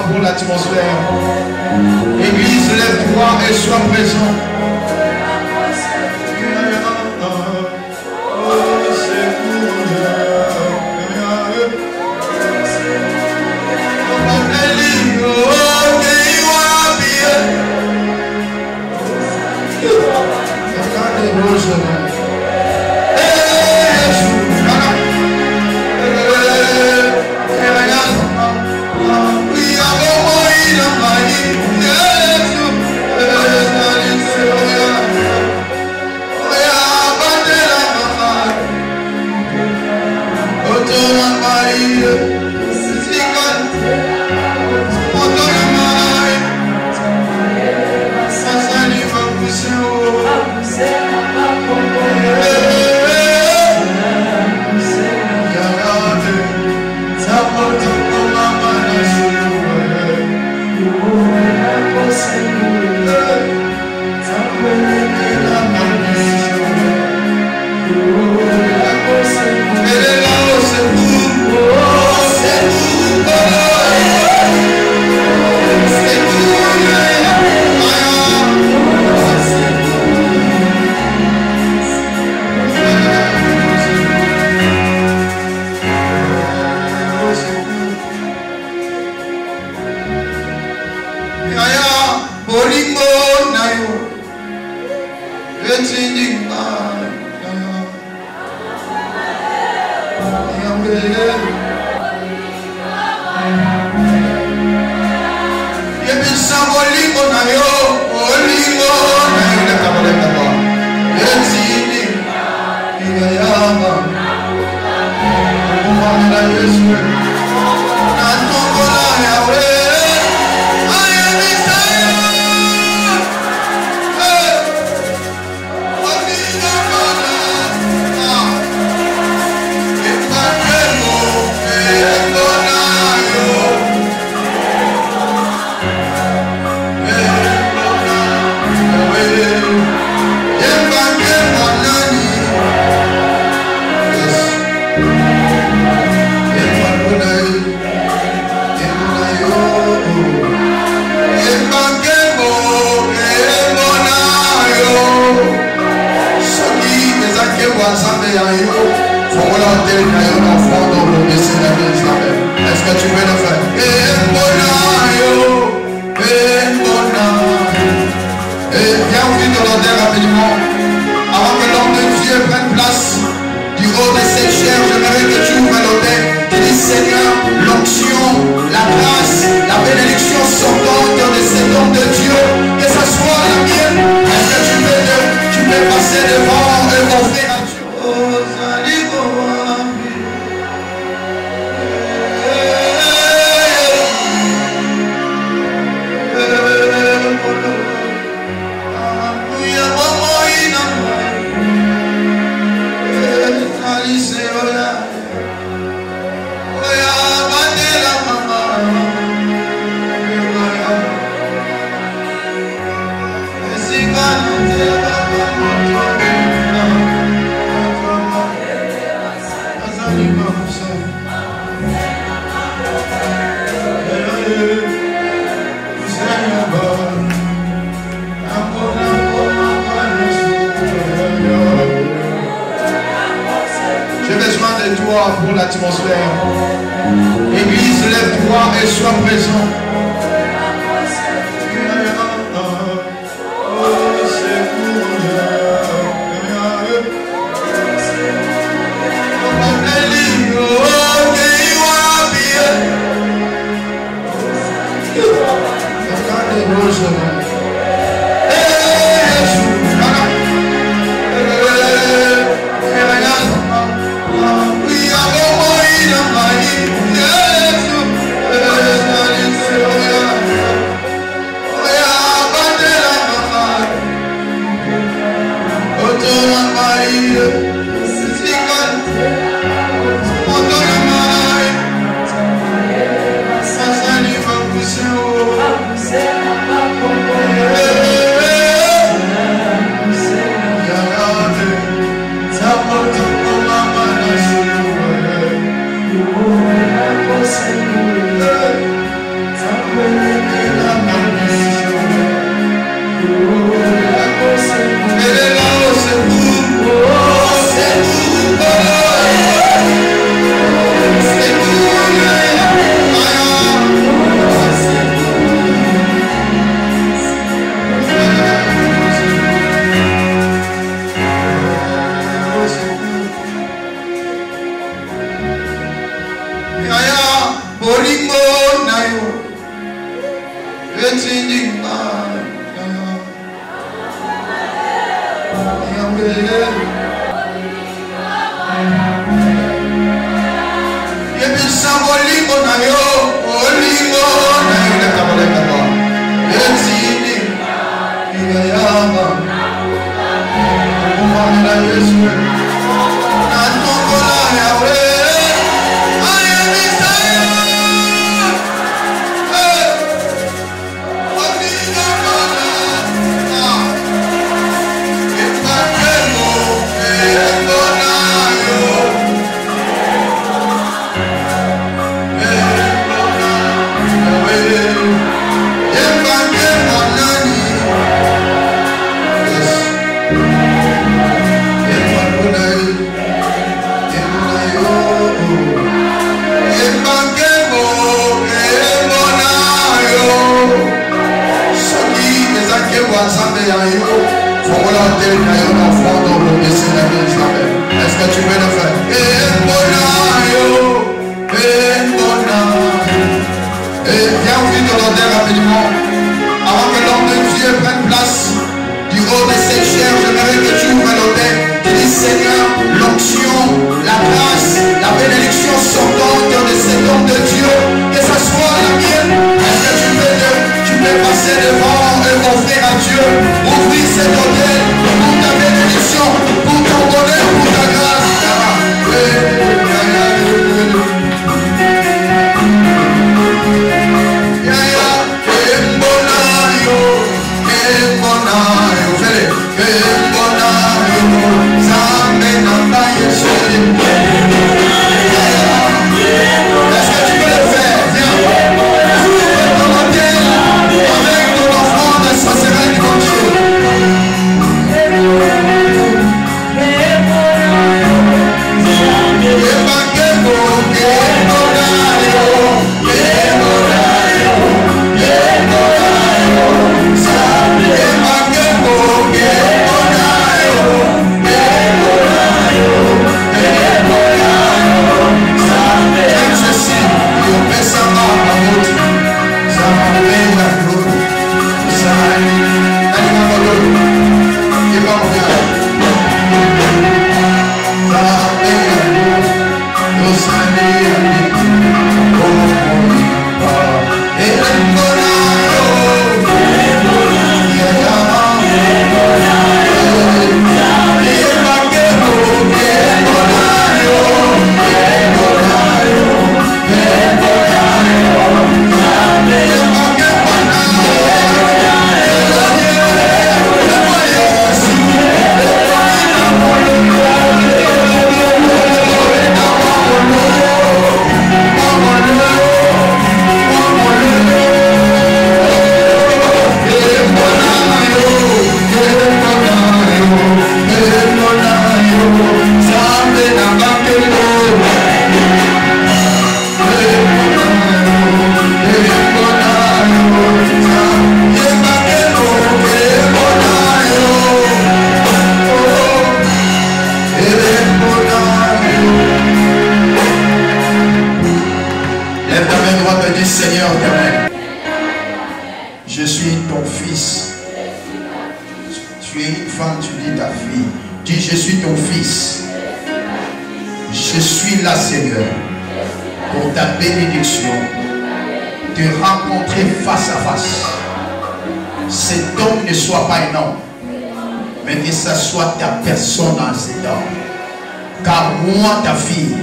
Pour l'atmosphère. Église, lève-toi et sois présent. Est-ce que tu peux le faire? Viens ouvrir ton ordre rapidement. Avant que l'homme de Dieu prenne place du haut de cette chair, j'aimerais que tu ouvres l'autel. Tu dis Seigneur, l'onction, la grâce, la bénédiction sortante de cet homme de Dieu, que ce soit la mienne. Est-ce que tu peux passer devant et offrir à Dieu? Pour l'atmosphère. Église, lève-toi et sois présent. Est-ce que tu veux le faire? Et viens ouvrir ton odeur rapidement. Avant que l'homme de Dieu prenne place du haut de cette chair, j'aimerais que tu ouvres l'odeur. Tu dis Seigneur, l'onction, la grâce, la bénédiction sortante de cet homme de Dieu, que ce soit la mienne. Est-ce que tu peux passer devant et offrir à Dieu, ouvrir cette odeur pour ta bénédiction, pour ton bonheur, pour ta grâce. Moi, ta fille,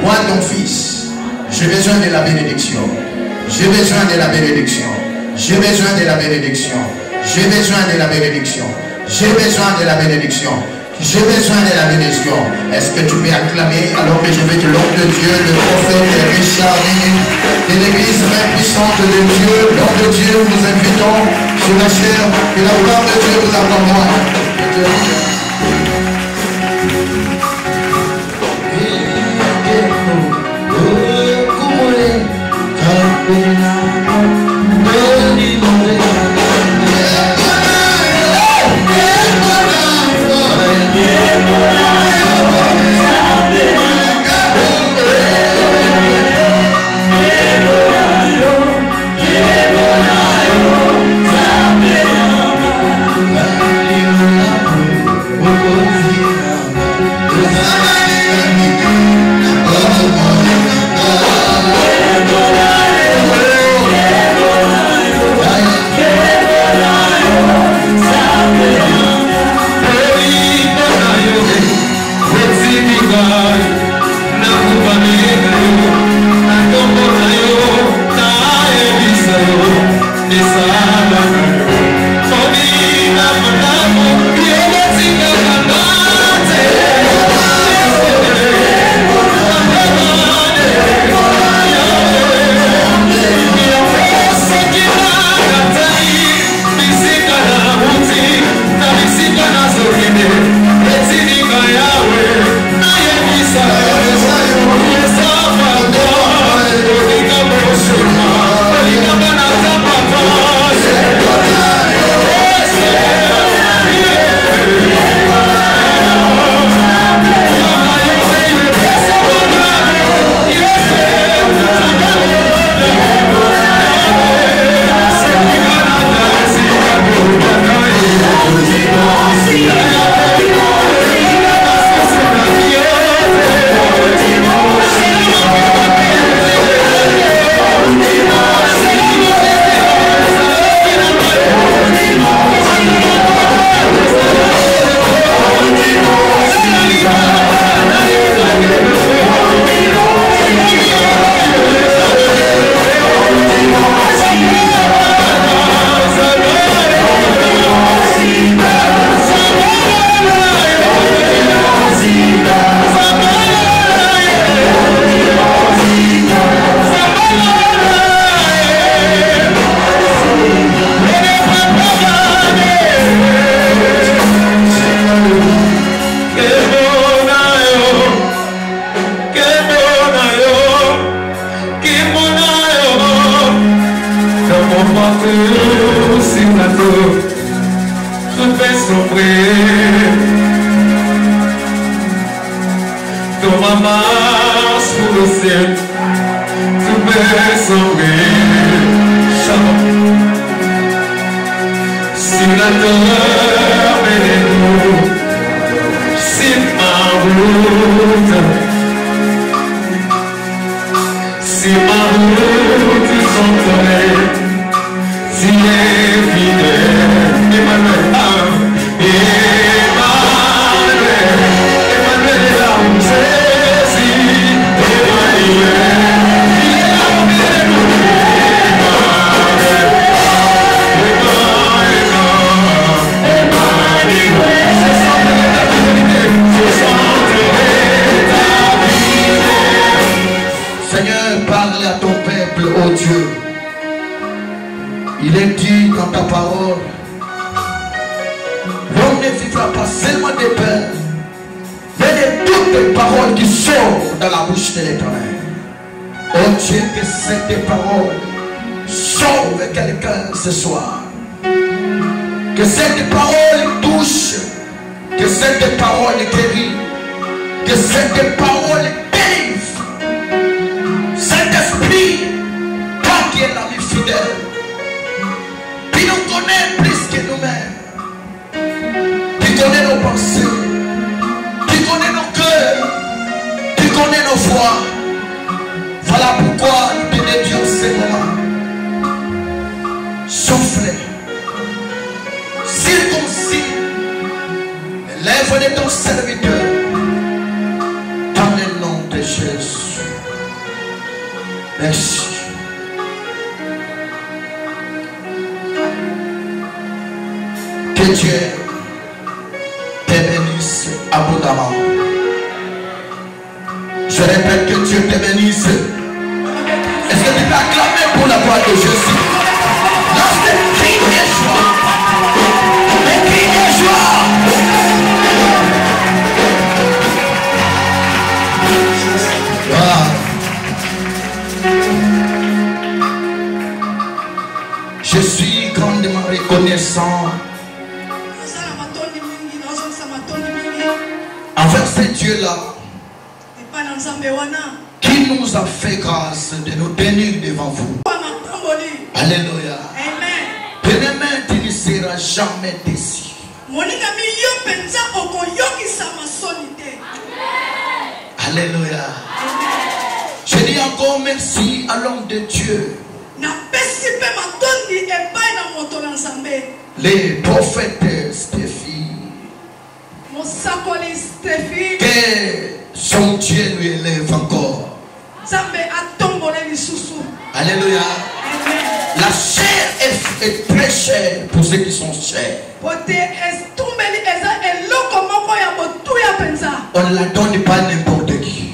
moi, ton fils, j'ai besoin de la bénédiction. J'ai besoin de la bénédiction. J'ai besoin de la bénédiction. J'ai besoin de la bénédiction. J'ai besoin de la bénédiction. J'ai besoin de la bénédiction. Est-ce que tu peux acclamer alors que je vais de l'homme de Dieu, le prophète Richard Minute, de l'église très puissante de Dieu, l'homme de Dieu, nous invitons sur la chair que la gloire de Dieu vous accompagne. Ce soir, que cette parole touche, que cette parole guérit, que cette parole délivre. Saint-Esprit, toi qui es l'ami fidèle, qui nous connaît plus que nous-mêmes, qui connaît nos pensées, qui connaît nos cœurs, qui connaît nos voix. Voilà pourquoi nous te dédions ces moments. Soufflez, circoncis les lèvres de ton serviteur dans le nom de Jésus. Merci. Que Dieu te bénisse. Je répète que Dieu te bénisse. Est-ce que tu peux acclamer pour la gloire de Jésus? Lance des cris de joie. Des cris de joie. Wow. Je suis grandement reconnaissant envers ce Dieu-là qui nous a fait grâce de nous tenir devant vous. Alléluia. Bien-aimé, tu ne seras jamais déçu. Alléluia. Je dis encore merci à l'homme de Dieu, les prophètes Stéphi, que son Dieu lui élève encore. Alléluia. La chair est très chère pour ceux qui sont chers. On ne la donne pas à n'importe qui.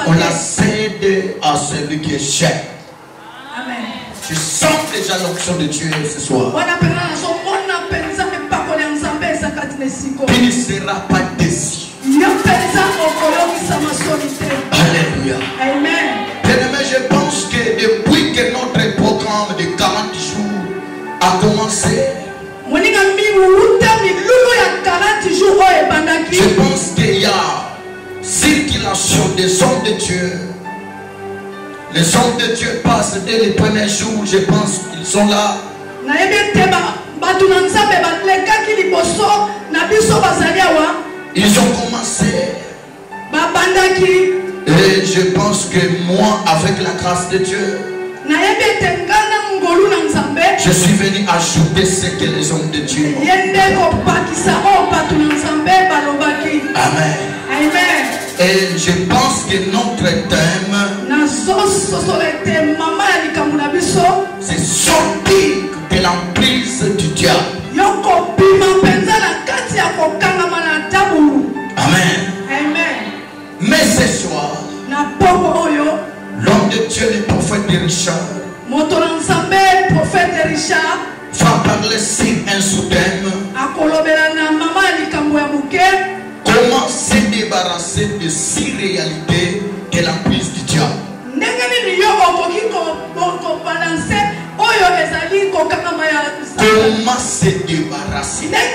On la cède à celui qui est cher. Amen. Je sens déjà l'onction de Dieu ce soir. Tu ne seras pas déçu. Alléluia. Amen. Bien-aimé, je pense que depuis que notre programme de 40 jours a commencé, je pense qu'il y a circulation des hommes de Dieu. Les hommes de Dieu passent dès les premiers jours. Je pense qu'ils sont là. Ils ont commencé. Et je pense que moi, avec la grâce de Dieu, je suis venu ajouter ce que les hommes de Dieu ont. Amen. Amen. Et je pense que notre thème, c'est sortir de l'emprise du diable. Amen. Amen. Mais ce soir, l'homme de Dieu, le prophète Richard, va parler sur un sous-thème. Comment se débarrasser de ces réalités de l'emprise du diable. Comment se débarrasser de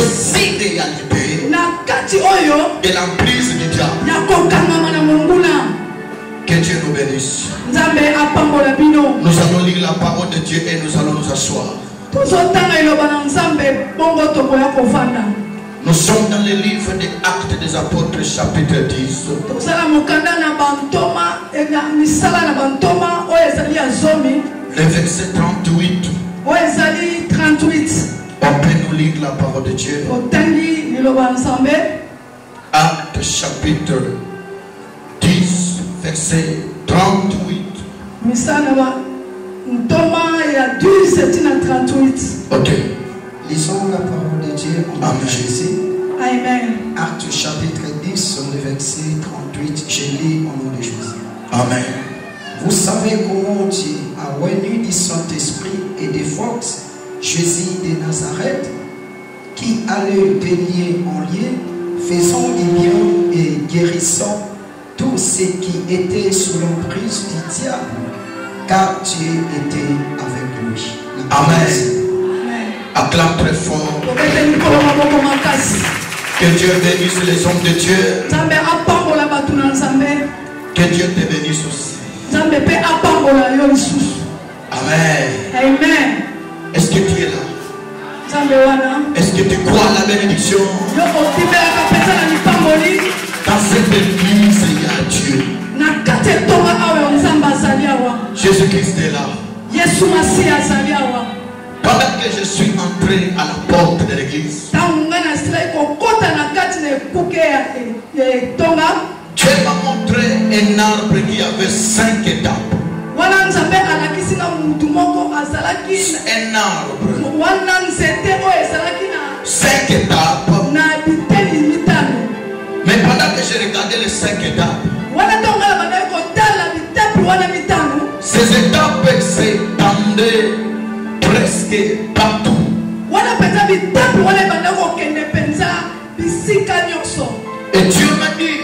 ces réalités de l'emprise du diable. Que Dieu nous bénisse. Nous allons lire la parole de Dieu et nous allons nous asseoir. Nous sommes dans le livre des Actes des Apôtres, chapitre 10. Le verset 38. On peut nous lire la parole de Dieu. Actes chapitre 10, verset 38. Ok. Lisons la parole de Dieu en nom de Jésus. Amen. Actes chapitre 10, le verset 38. Je lis au nom de Jésus. Amen. Vous savez comment Dieu a réuni du Saint-Esprit et des forces Jésus de Nazareth, qui allait de lieu en lieu, faisant du bien et guérissant tous ceux qui étaient sous l'emprise du diable, car Dieu était avec lui. Amen. Acclame très fort. Que Dieu bénisse les hommes de Dieu. Que Dieu te bénisse aussi. Amen. Amen. Est-ce que tu es là? Est-ce que tu crois à la bénédiction? Dans cette église, il y a Dieu. Jésus-Christ est là. Pendant que je suis entré à la porte de l'église, Dieu m'a montré un arbre qui avait 5 étapes. Un arbre. 5 étapes. regardé les 5 étapes. wana tongala bana kotala bitabu wana mitano. Ces étapes s'étendaient presque partout. Wana penza bitabu wana bana kokende penza bisika nyonso. Et Dieu m'a dit,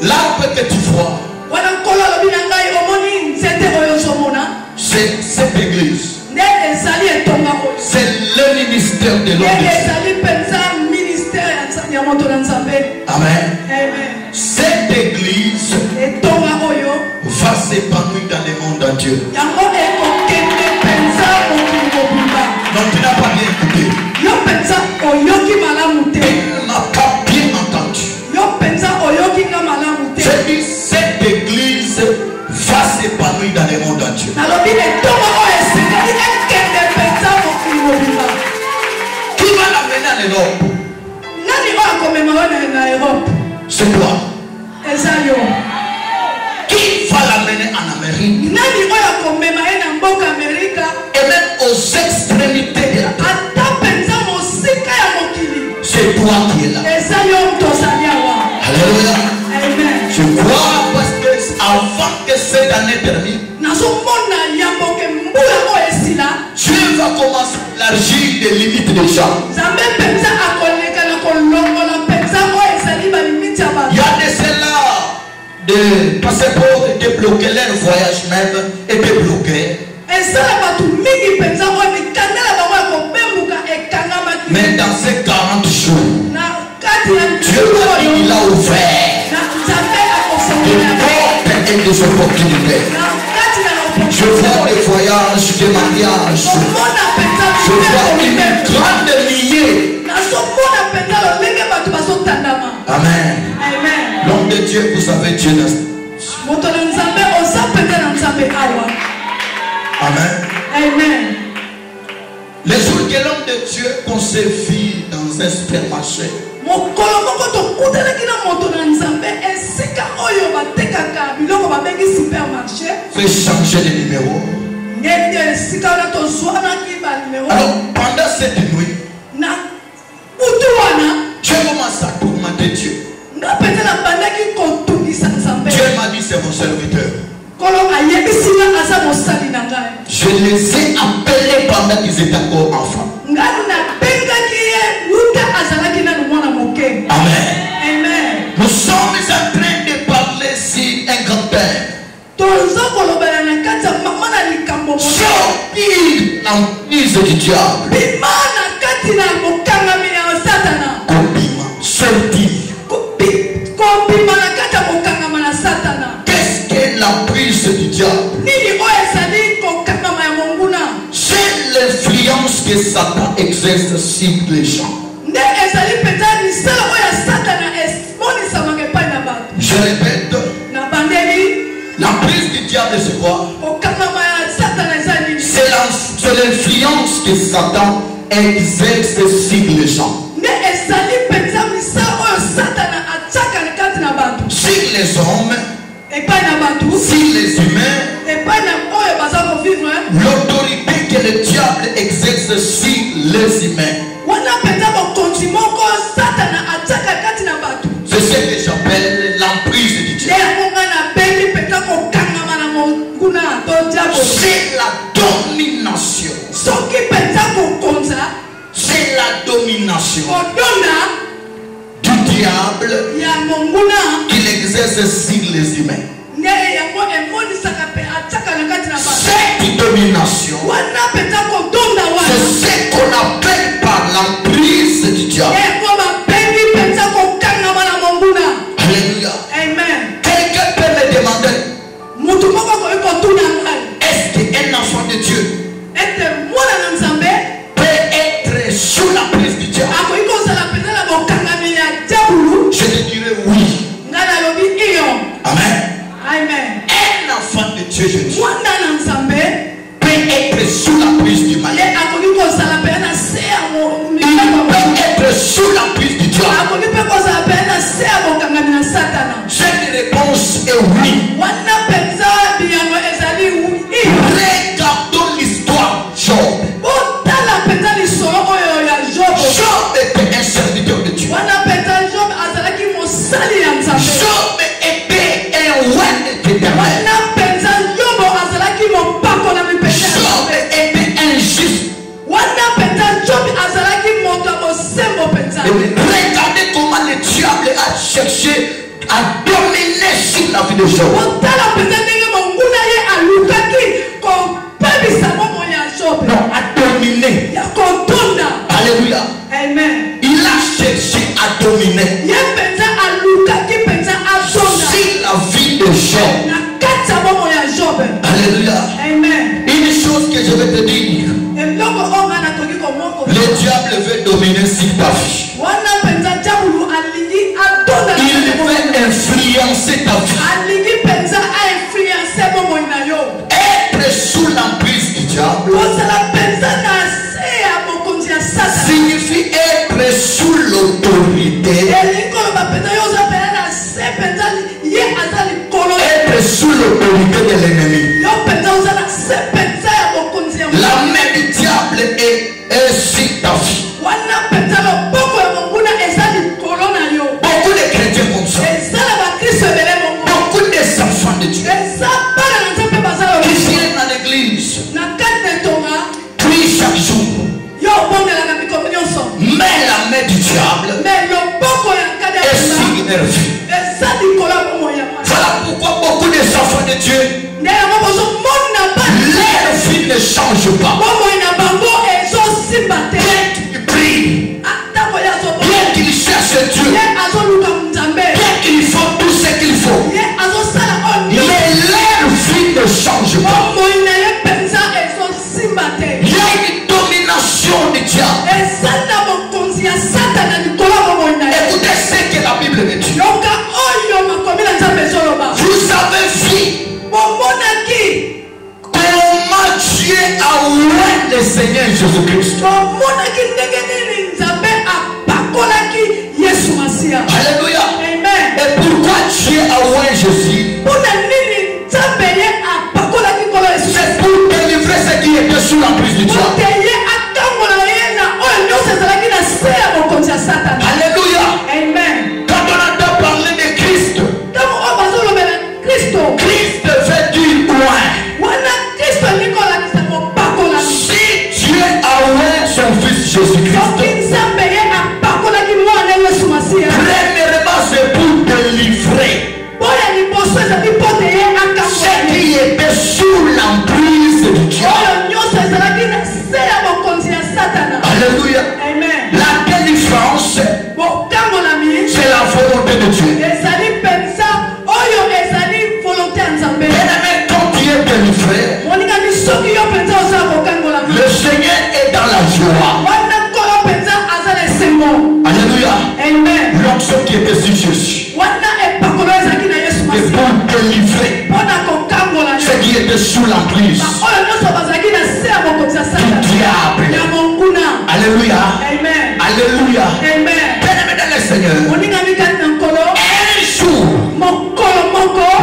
l'arbre que tu vois, Wana nkolo alobi na ngai omoni nzete oyo ozomona. c'est cette église. Nde ezali etonga oyo. C'est le ministère de l'homme de Dieu. ezali penza ministère ya moto na Nzambe. Amen. Amen. Cette église Etonga oyo va s'épanouir dans le monde entier. yango ekokende penza mokili mobimba. Donc tu n'as pas bien écouté. Yo penza oyoki malamu te. Il n'a pas bien entendu. Yo penza oyoki nga malamu te. J'ai dit cette église va s'épanouir dans le monde entier. Nalobi etonga oyo esengeli ekende penza mokili mobimba. Qui va l'amener en Europe? Nani oyo akomema oyo na Europe? C'est toi. Eza yo. Qui va l'amener en Amérique? Nani oyo akomema ye na mboka Amerika? Et même aux extrémités de la terre. Ata penza mosika ya mokili. C'est toi qui es là. Eza yo tozali awa. Alléluia. Amen. Je crois parce que avant que cette année termine, Nazomona yambo ke mbula oyo esila. Dieu va commencer à élargir les limites des gens. Nzambe penza akoleka na kolongola penza oyo ezali balimiti ya Il y bato. a de cela, des passeports étaient bloqués, leur voyage même était bloqué. Esala bato mingi penza oyo mikandela bango ya kobembuka ekangamaki. Mais dans ces 40 jours, Na kati ya Dieu a dit, il a ouvert na Nzambe des akosokola. portes et des opportunités. Na kati na Je vois des voyages, des mariages. komona penza Je vois une bimbe. grande lignée. Nazomona penza lolenge bato bazotandama. Amen. Amen. L'homme de Dieu, vous savez, Dieu n'a... Moto na Nzambe oza penza na Nzambe awa. Amen. Amen. Les jours que l'homme de Dieu qu'on se vit dans un supermarché, Mokolo moko tokutanaki na moto na Nzambe esika oyo batekaka biloko babengi supermarché. fait changer de numéro. Ngende esika wana tozwanaki banimero. Alors, pendant cette nuit, Na utu wana Dieu commence à tourmenter Dieu. nga penza na bandaki kotungisa Nzambe. Dieu m'a dit, c'est mon serviteur. Kolo ayebisi nga aza mosali na ngai. Je les ai appelés pendant qu'ils étaient encore enfants. Ngai nabengaki ye wuta azalaki nanu mwana moke. Amen. Amen. Nous sommes en train de parler sur un grand-père. Toza kolobela na kati ya mama na likambo moke. Sortir l'emprise du diable. Bima na kati na mokangami ya Satana. Compliment. Sortir. Kobima na kati ya mokangama na Satana. Qu'est-ce que l'emprise du diable? Nini oyo ezali kokangama ya monguna. C'est l'influence que Satan exerce sur les gens. Nde ezali penza misala oyo ya Satana emonisamaka epai na bato. Je répète, Na bandeli l'emprise du diable c'est quoi? kokangama ya Satana eza nini? C'est l'influence que Satan exerce sur les gens. Nde ezali penza misala oyo Satana atiaka na kati na bato. Sur les hommes, Epai na bato. sur les humains, Epai na oyo baza kovivre. l'autorité que le diable exerce sur les humains. Wana penza bokonzi moko Satana atiaka kati na bato. C'est ce que j'appelle l'emprise du Nde diable. yango nga nabengi penza kokangama na monguna to diabo. C'est la domination. Soki penza kokonza C'est la domination kodonda du diable ya monguna. qu'il exerce sur les humains. Nde yango emonisaka pe atiaka na kati na bato. Cette domination, Wana penza kodonda wana. c'est ce qu'on appelle par l'emprise du diable. Yango babengi penza kokangama na monguna. Alléluia. Amen. Quelqu'un peut me demander, Mutu moko koyi kotuna ngai. est-ce qu'un enfant de Dieu Ete mwana na Nzambe peut être sous l'emprise du diable? akoki kozala penza na bokangami ya diabulu. Je te dirais oui. Ngai nalobi iyo. Amen. Amen. Un enfant de Dieu, je dis, Mwana na Nzambe peut être sous l'emprise du mal. ye akoki kozala penza na se ya Il peut être sous l'emprise du diable. akoki mpe kozala penza na se ya bokangami na Satana. Cette réponse est oui. Wana penza biyango ezali iyo. Regardons l'histoire de Job. Botala penza lisolo oyo ya Job. Job était un serviteur de Dieu. Wana penza Job azalaki mosali ya Nzambe. Job de Job. Non, à dominer. Alléluia. Amen. Il a cherché à dominer. Si la vie de Job. Alléluia. Amen. Une chose que je vais te dire. Le diable veut dominer sur ta vie. Il veut influencer ta vie. Être sous l'emprise du diable signifie être sous l'autorité. Être sous l'autorité de l'ennemi. La main du diable est sur ta vie. Beaucoup de chrétiens comme ça. Beaucoup des enfants de Dieu qui viennent à l'église, prient chaque jour, mais la main du diable est sur leur vie. Voilà pourquoi beaucoup des enfants de Dieu, leur vie ne change pas. Bien qu'ils prient, bien qu'ils cherchent Dieu, bien qu'ils font tout ce qu'il faut, mais leur vie ne change pas. Il y a une domination du diable. Écoutez ce que la Bible me dit. Vous avez vu comment Dieu a ouvert le Seigneur Jésus-Christ. Alléluia. Et pourquoi Dieu a ouvert Jésus? C'est pour délivrer ceux qui étaient sous l'emprise du diable. Alléluia. Amen. Quand on entend parler de Christ, Christ veut dire loin. Si Dieu a ouvert son fils Jésus-Christ, premièrement c'est pour délivrer ceux qui étaient sous l'emprise du diable. Alléluia. Amen. La délivrance, c'est la volonté de Dieu. Bien-aimé, quand tu es délivré, le Seigneur est dans la joie. Alléluia. Amen. L'onction qui était sur Jésus est pour délivrer ceux qui étaient sous l'emprise du diable. Alléluia. Amen. Alléluia. Amen. Bien-aimé dans le Seigneur, un jour,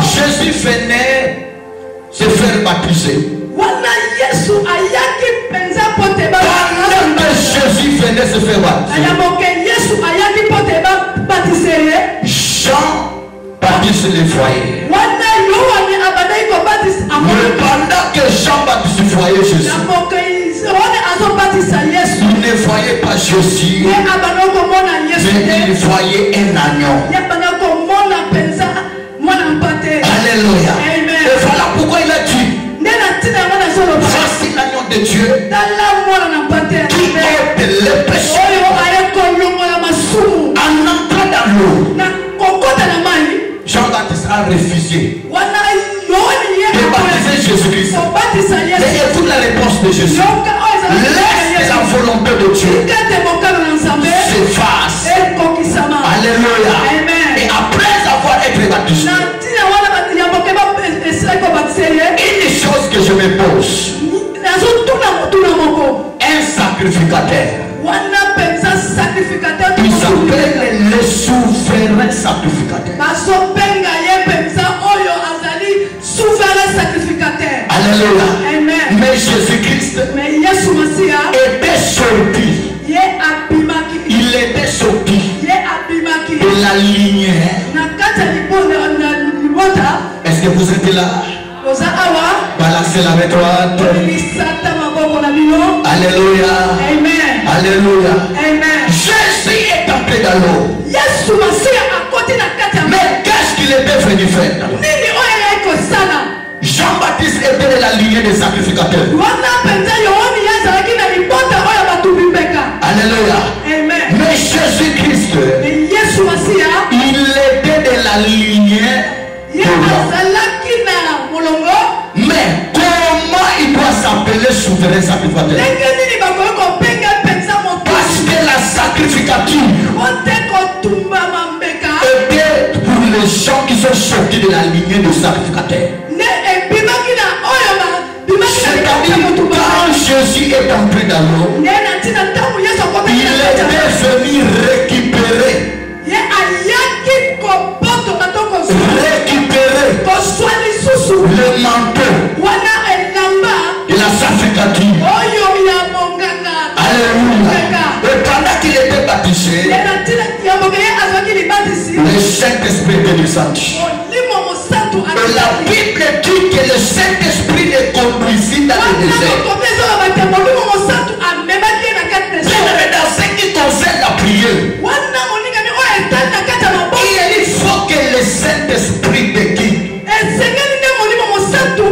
Jésus venait se faire baptiser. Pendant que Jésus venait se faire baptiser, Jean baptise les foyers. Mais pendant que Jean baptise le foyer Jésus, il ne voyait pas Jésus, mais il voyait un agneau. Alléluia. Et voilà pourquoi il a dit, voici l'agneau de Dieu qui ôte les péchés. En entrant dans l'eau, Jean-Baptiste a refusé de baptiser Jésus-Christ. Et écoute la réponse de Jésus. Laisse la volonté de Dieu se fasse. Alléluia. Et après avoir été baptisé, une chose que je me pose, un sacrificateur, il s'appelle le souverain sacrificateur. Alléluia. Mais Jésus-Christ était sorti. Il était sorti de la lignée. Est-ce que vous êtes là? Balancez la main droite. Alléluia. Alléluia. Jésus est entré dans l'eau. Mais qu'est-ce qu'il était venu faire? Jean-Baptiste était de la lignée des sacrificateurs. Alléluia. Mais Jésus-Christ, il était de la lignée de l'homme. Mais comment il doit s'appeler souverain sacrificateur? Parce que la sacrificature était pour les gens qui sont sortis de la lignée de sacrificateurs. C'est-à-dire quand Jésus est entré dans l'eau, il est venu récupérer le manteau de la sacrificature. Alléluia. Et pendant qu'il était baptisé, le Saint-Esprit était descendu. Et la Bible dit que le Saint-Esprit le conduisit dans le désert. C'est dans ce qui concerne la prière. Il faut que le Saint-Esprit te guide.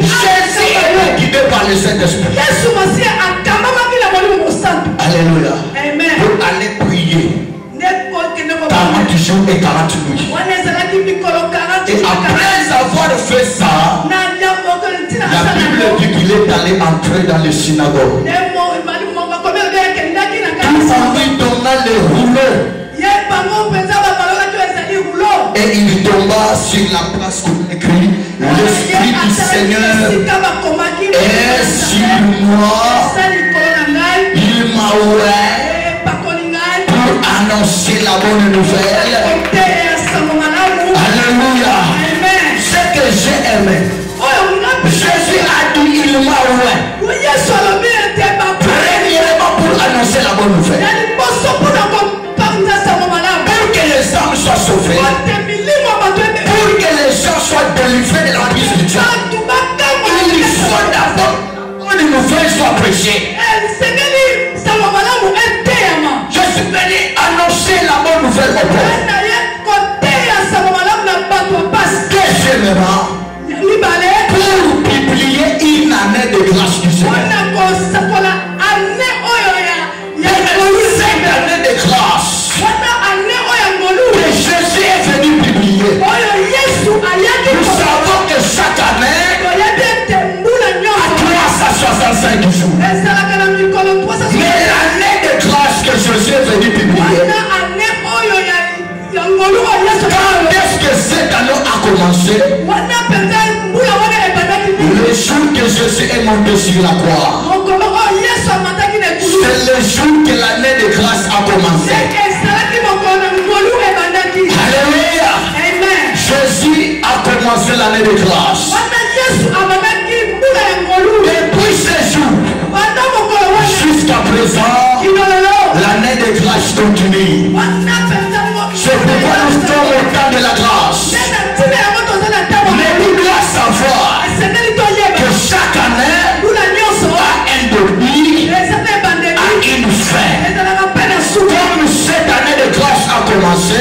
Jésus est guidé par le Saint-Esprit. Alléluia. Pour aller prier 40 jours et 40 nuits. Et après avoir fait ça, la Bible dit qu'il est allé entrer dans les synagogues. Tout en lui donnant les rouleaux. Et il tomba sur la place qu'on écrit: l'Esprit du Seigneur est sur moi. Il m'a ouvert pour annoncer la bonne nouvelle. Alléluia. Ce que j'ai aimé, Jésus a dit: il m'a ouvert premièrement pour annoncer la bonne nouvelle, pour que les âmes soient sauvées, pour que les gens soient délivrés de la prise du diable. Il faut d'abord que une nouvelle soit prêchée. Je suis venu annoncer la bonne nouvelle au peuple. Deuxièmement, pour publier une année de grâce du Seigneur. Cette année de grâce que Jésus est venu publier. Nous savons que chaque année a 365 jours. Mais l'année de grâce que Jésus est venu publier, quand est-ce que cette année a commencé? Le jour que Jésus est monté sur la croix. C'est le jour que l'année de grâce a commencé. Alléluia. Jésus a commencé l'année de grâce. Depuis ce jour jusqu'à présent, l'année de grâce continue. C'est pourquoi nous sommes au temps de la grâce. Mais nous devons savoir que chaque année a un début, a une fin. Comme cette année de grâce a commencé,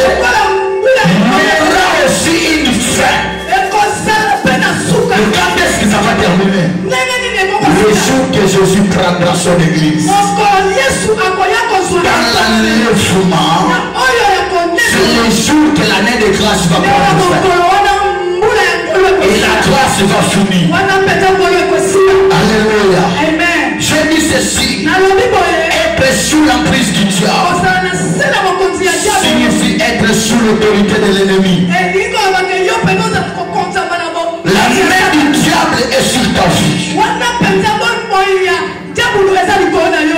il y aura aussi une fin. Et quand est-ce que ça va terminer? Le jour que Jésus prendra son église dans l'enlèvement, c'est le jour que l'année de grâce va prendre fin. Et la grâce va finir. Alléluia. Je dis ceci: être sous l'emprise du diable signifie être sous l'autorité de l'ennemi. La main du diable est sur ta vie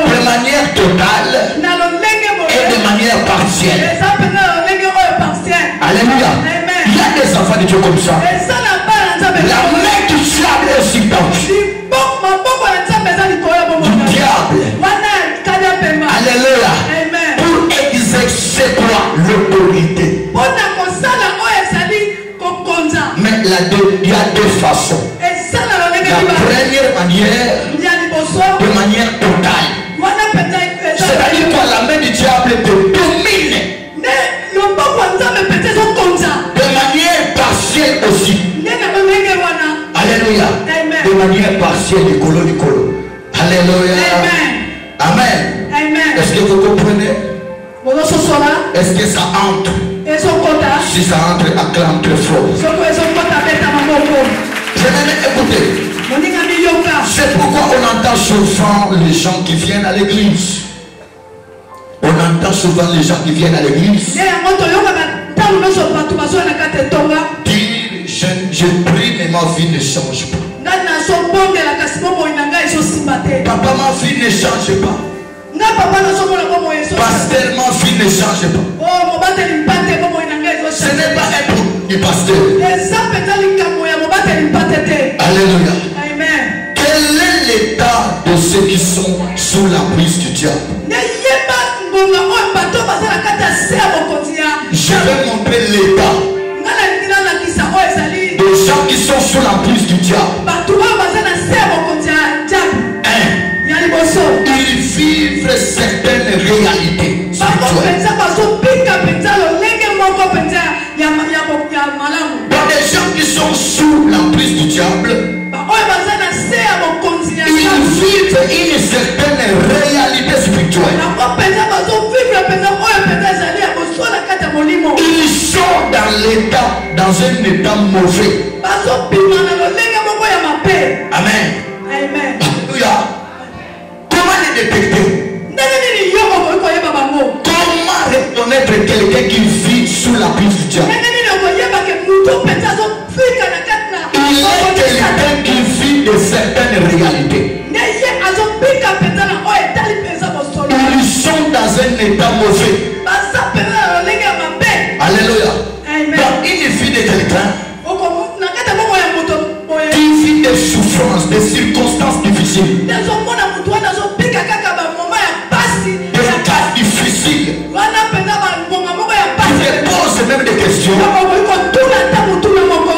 de manière totale et de manière partielle. Alléluia. Il y a des enfants de Dieu comme ça. La main du diable est sur ta vie. Du diable. Alléluia. Pour exercer quoi? L'autorité. Mais il y a deux façons. La première manière, de manière totale. C'est-à-dire que la main du diable te domine. De manière partielle aussi. Alléluia. De manière partielle du colo. Alléluia. Amen. Est-ce que vous comprenez? Est-ce que ça entre? Si ça entre, acclame très fort. J'aimerais écouter. C'est pourquoi on entend souvent les gens qui viennent à l'église. On entend souvent les gens qui viennent à l'église dire, je prie mais ma vie ne change pas. Papa, ma vie ne change pas. Pasteur, ma vie ne change pas. Ce n'est pas un pour du pasteur. Alléluia. Quel est l'état de ceux qui sont sous la prise du diable? Je vais montrer l'état des gens qui sont sous la prise du diable. Ils vivent certaines réalités spirituelles. Dans les gens qui sont sous la prise du diable, ils vivent une certaine réalité spirituelle. Ils sont dans un état mauvais. Amen. Alléluia. Comment les détecter? Comment reconnaître quelqu'un qui vit sous la prise du diable? Il est quelqu'un qui vit de certaines réalités. Ils sont dans un état mauvais. Alléluia. Donc il suffit de quelqu'un qui vit des souffrances, des circonstances difficiles, des cas difficiles, qui se posent même des questions.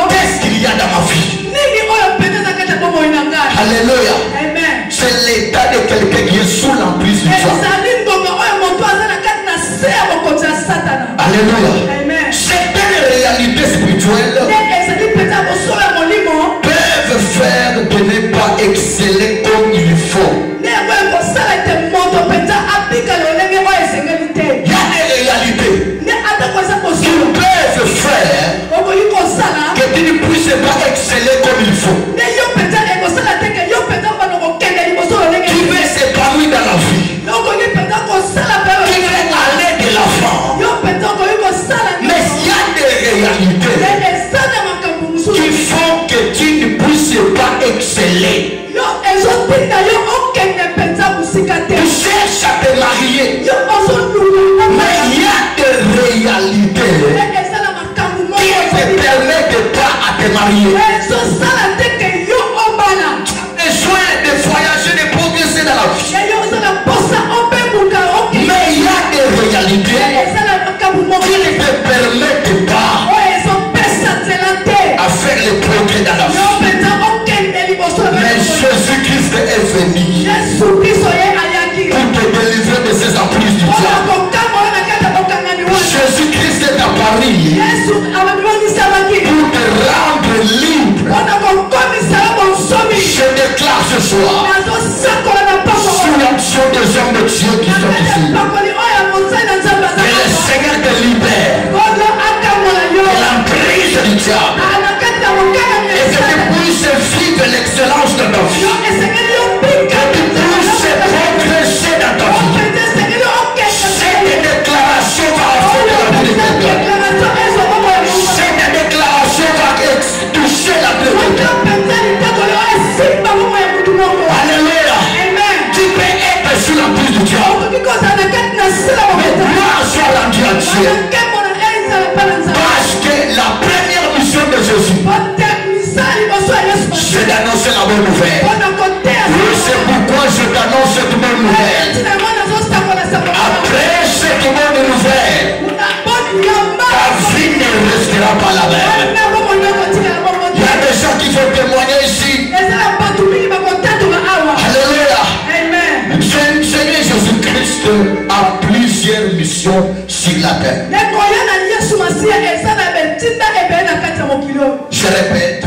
Qu'est-ce qu'il y a dans ma vie? Alléluia. C'est l'état de quelqu'un qui est sous l'emprise du diable. Alléluia. Certaines réalités spirituelles peuvent faire de ne pas exceller comme il faut. Il y a des réalités qui peuvent faire que tu ne puisses pas exceller comme il faut. Tu veux s'épanouir dans la vie. Tu veux aller de l'avant. Mais il y a des réalités qui font que tu ne puisses pas exceller. Tu cherches à te marier. Mais il y a des réalités qui ne te permettent pas à te marier. Tu as besoin de voyager, de progresser dans la vie. Mais il y a des réalités qui ne te permettent pas à faire le progrès dans la vie. Mais Jésus-Christ est venu pour te délivrer de ces emprises du diable. Jésus-Christ est apparu pour te rendre libre. Je déclare ce soir, sous l'action des hommes de Dieu qui sont ici, que le Seigneur te libère de l'emprise du diable et que tu puisses vivre l'excellence de ta vie, que tu puisses progresser dans ta vie. Cette déclaration va affecter la vie de quelqu'un. Cette déclaration va toucher la vie de quelqu'un. Alléluia. Tu peux être sous l'emprise du diable, mais gloire soit rendue à Dieu. Parce que la première mission de Jésus, c'est d'annoncer la bonne nouvelle. Oui, c'est pourquoi je t'annonce cette bonne nouvelle. Après cette bonne nouvelle, ta vie ne restera pas la même. Il y a des gens qui veulent témoigner ici. Alléluia. Seigneur Jésus-Christ a plusieurs missions sur la terre. Je répète,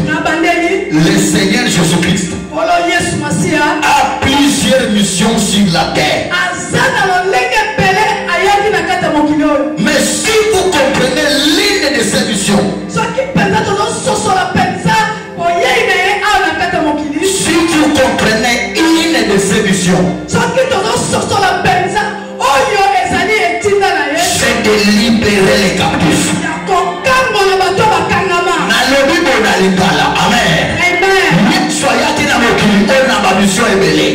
le Seigneur Jésus-Christ Olo Yesu Masia. a plusieurs missions sur la terre. Azana lolenge pele ayaki na kata mokili oyo. Mais si vous comprenez l'une de ces missions, Soki penza tozo sosola penza oyei na ye awa na kata mokili. si vous comprenez une de ces missions, Soki tozo sosola penza oyo ezali etinda na ye. c'est de libérer les captifs. Ya kokangola bato bakangama. Nalobi bona lingala. Amen. Amen. Soyaki na mokili oyo na bamisio ebele.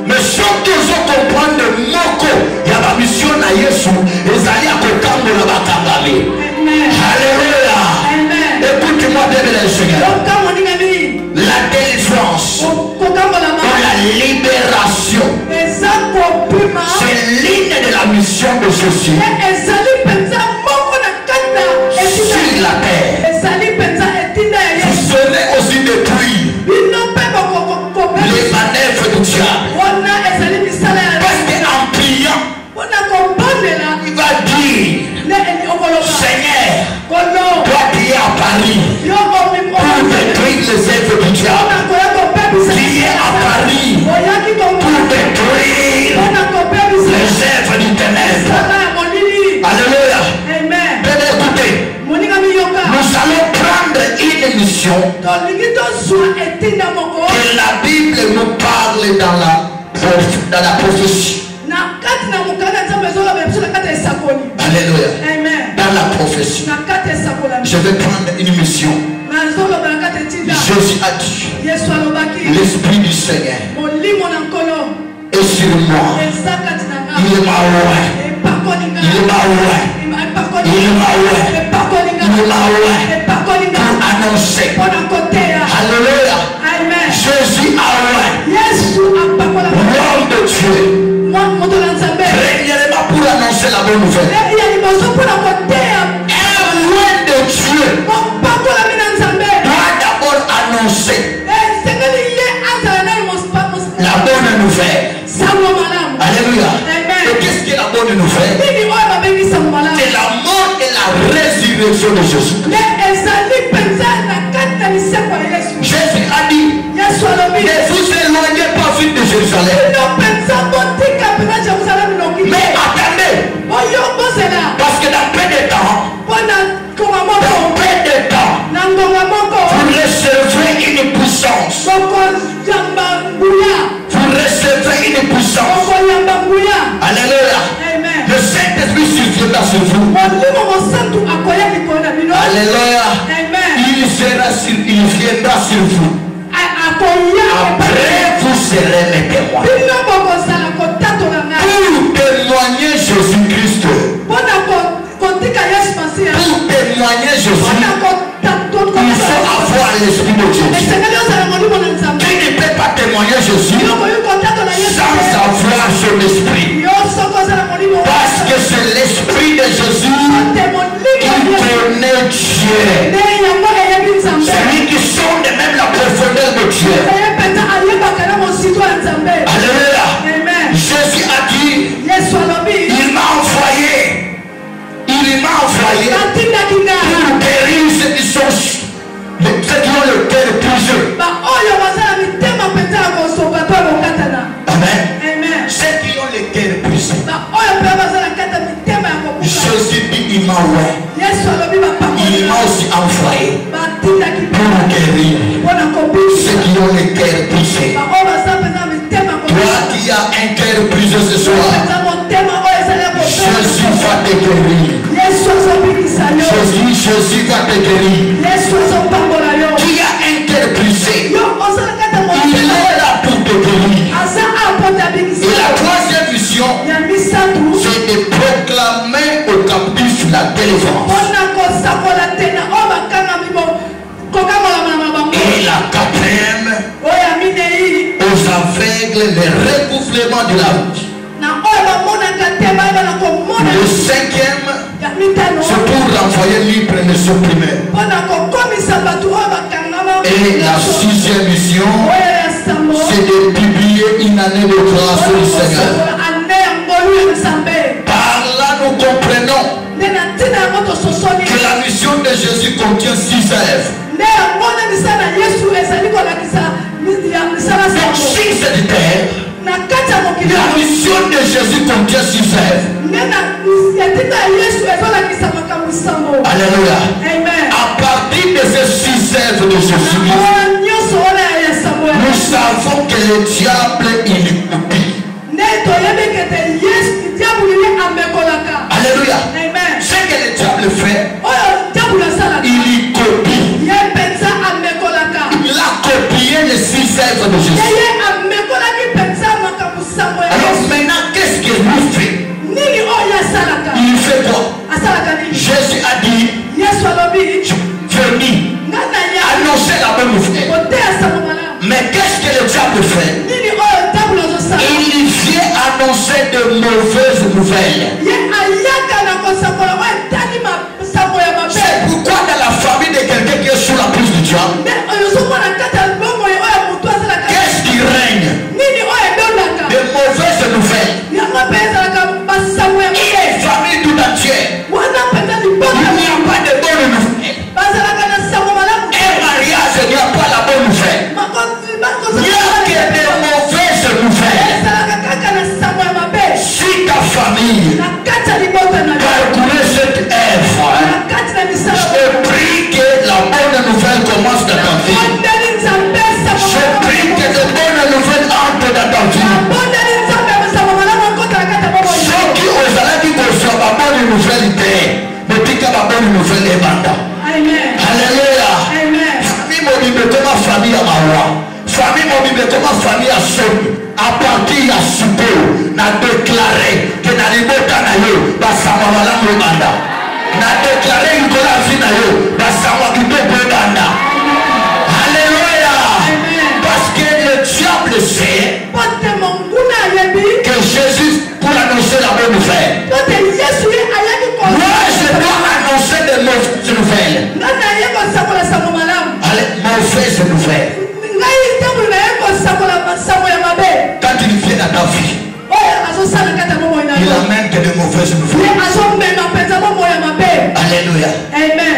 Mais soki ozokomprendre moko ya bamisio na Yesu ezali ya kokangola bakangami. Amen. Alléluia. Amen. Écoute-moi bien le Seigneur. Kokango ningami. La délivrance Kokangola ou ma. la libération, Eza kopima. c'est l'une de la mission de Jésus Ezali penza moko na kata etinda sur la terre. ezali penza etinda ya Vous Yesu. serez aussi détruits Bino mpe bokokopesa. les manœuvres du diable. Wana ezali misala ya Parce qu'en priant, mpona kobondela il va dire, nde okoloba Seigneur, kolo toi qui es à Paris yo pour détruire les œuvres du diable, mpona koya kopebisa qui est à Paris oyaki pour détruire mpona kopebisa les œuvres du ténèbre. misala ya molili. Alléluia. Amen. Bien écoutez, moninga miyoka nous allons prendre une mission tolingi tozwa etinda moko que la Bible nous parle dans la prophétie. na kati na mokanda nzambe ezoloba biso na kati ya esakoli. Alléluia. Amen. Dans la prophétie. na kati ya esakolami Je vais prendre une mission. nazoloba na kati etinda Jésus a dit, yesu alobaki l'Esprit du Seigneur molimo na nkolo est sur moi. eza kati na nga Il m'a ouvert. epakoli nga Il m'a ouvert. epakoli Il m'a ouvert. epakoli nga Il m'a ouvert. epakoli nga Pour annoncer. mpona koteya. Alléluia. Amen. Jésus a ouvert. yesu apakola L'homme de Dieu. moto na nzambe Premièrement pour annoncer la bonne nouvelle. ya liboso mpona koteya Un loin de Dieu mopakolami na nzambe doit d'abord annoncer esengeli ye azala naye la bonne nouvelle. sango malamu. Alléluia. Amen. Et qu'est-ce qui est la bonne nouvelle? nini oyo babengi sango malamu. C'est la mort et la résurrection de Jésus. me ezali mpenza na kati na lisekwa ya yesu. Jésus a dit, yesu alobi ne vous éloignez pas vite de Jérusalem. bino mpenza botika mpenza jerusalemi noki Mais attendez, oyo bozela parce que dans peu de temps, mpona ngonga moko dans peu de temps, na ngonga moko vous recevrez une puissance. bokoyamba nguya Vous recevrez une puissance. bokoyamba nguya. Alléluia. Amen. Le Saint-Esprit surviendra sur vous. molimo mosantu akoya likolo na bino. Alléluia. Amen. Il viendra sur vous. akoya Après, vous serez mes témoins. bino bokozala kotatola ngai Pour témoigner Jésus-Christ. mpona kotika yesu masiya Pour témoigner Jésus, mpona il faut avoir l'Esprit de Dieu. esengeli ozala molimo na nzambe Tu ne peux pas témoigner Jésus yokoyi kotatola yesu sans avoir son esprit. yo soko ozala molimo Parce que c'est l'Esprit de Jésus te molimo qui connaît Dieu. nde yango eyebi nzambe Celui qui sonde même la profondeur de Dieu. eye mpenza ayebaka na mosito ya nzambe. Alléluia. Amen. Jésus a dit, yesu alobi il m'a envoyé. Il m'a envoyé natindaki nga pour guérir ceux qui ont le cœur brisé. baoyo baza na mitema mpenza ya kosoba mpe kokatana. Amen. Amen. Ceux qui ont le cœur brisé. baoyo mpe baza na kati ya mitema ya kobuka. Jésus dit, il m'a envoyé. yesu alobi Il bapakoli m'a aussi envoyé batindaki pour guérir mpona ceux kobikisa qui ont le cœur brisé. baoyo baza mpenza na mitema ya Toi kobuka. qui as un cœur brisé ce soir, mpenza motema oyo ezali ya Jésus va te guérir. yesu azobikisa yo. Jésus va te guérir. yesu azopambola yo. Qui a un cœur brisé, yo oza na kati ya il motema est là pour te guérir. aza apoto abikisa Et la yo. troisième mission, ya misatu c'est de proclamer aux captifs la délivrance. mpona kosakola te na oyo bakangami kokamolama na bango. Et la quatrième, oyo ya minei aux aveugles, le recouvrement de la route. na oyo bamonaka te bayeba na komona. Le cinquième, ya mitano c'est pour renvoyer libre les supprimés. mpona kokomisa bato oyo bakangama. Et la sixième mission, oyo ya sambo c'est de publier une année de grâce du Seigneur. ane ya ngolu ya nzambe. Par là, nous comprenons nde na ntina yango tososoli que la mission de Jésus contient 6 œuvres. nde yango na misala na yesu ezali kola succède. Alléluia. À partir de ce succès de Jésus, nous savons que le diable il est copie. Alléluia. Ce que le diable fait, il copie. Il a copié le succès de Jésus. Alors maintenant, qu'est-ce que nous fait? Il fait quoi? Jésus a dit, venez annoncer la bonne nouvelle. Mais qu'est-ce que le diable fait? Il vient annoncer de mauvaises nouvelles. C'est pourquoi dans la famille de quelqu'un qui est sous la prise du diable, qu'est-ce qui règne? De mauvaises nouvelles. Et famille tout entière, il n'y a pas de bonnes nouvelles. Un mariage, il n'y a pas la bonne nouvelle. Il n'y a que de mauvaises nouvelles. Si ta famille parcourait cette œuvre, je prie que la bonne nouvelle commence dans ta vie. Je prie que de bonnes nouvelles entrent dans ta vie. Ceux qui osent dire que c'est la bonne nouvelle, mais puis que la bonne nouvelle est banda. Alléluia. Famille mobile comme ma famille à Mawa. Famille mobile comme ma famille à Somi. À partir de Supo, n'a déclaré que dans les mots d'Anayo, Bassamala Banda. N'a déclaré que la vie d'Anayo, Bassamala Banda. Alléluia. Parce que le diable sait que Jésus pour annoncer la bonne nouvelle. Moi je dois annoncer de mauvaises nouvelles. Allez, mauvaises nouvelles. Quand il vient dans ta vie, il amène que de mauvaises nouvelles. Alléluia.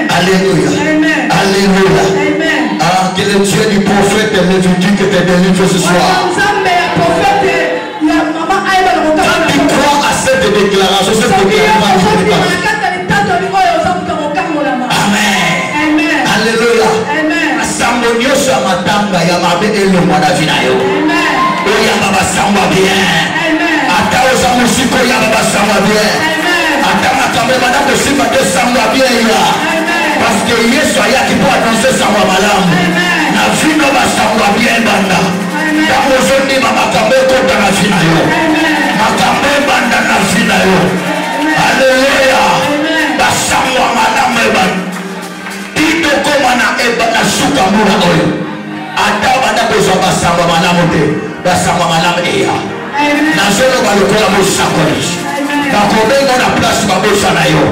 Alléluia. Alléluia. Ah, que le Dieu du prophète Lévitique te délivre ce soir. Quand tu crois à cette déclaration, Amen. Alléluia. Samonio Samatanga Yamabe et le Manavinayo. Oyama Samba bien. Atao Samusiko Yama Samba bien. Atama Kambe Madame de Simba de Samba bien. Parce que Yesu aya qui peut annoncer Samba Malam. Na vino ba Samba bien banda. Dans aujourd'hui Mama Kambe Kota na Finayo. Makambe banda na Finayo. Alléluia. Ba Samba Malam banda. Komana ebana suka mura oyo adabana kozaba samba malamu te basamba malamu eya na zolo balokola mosakoli bakobengo na place babosa na yo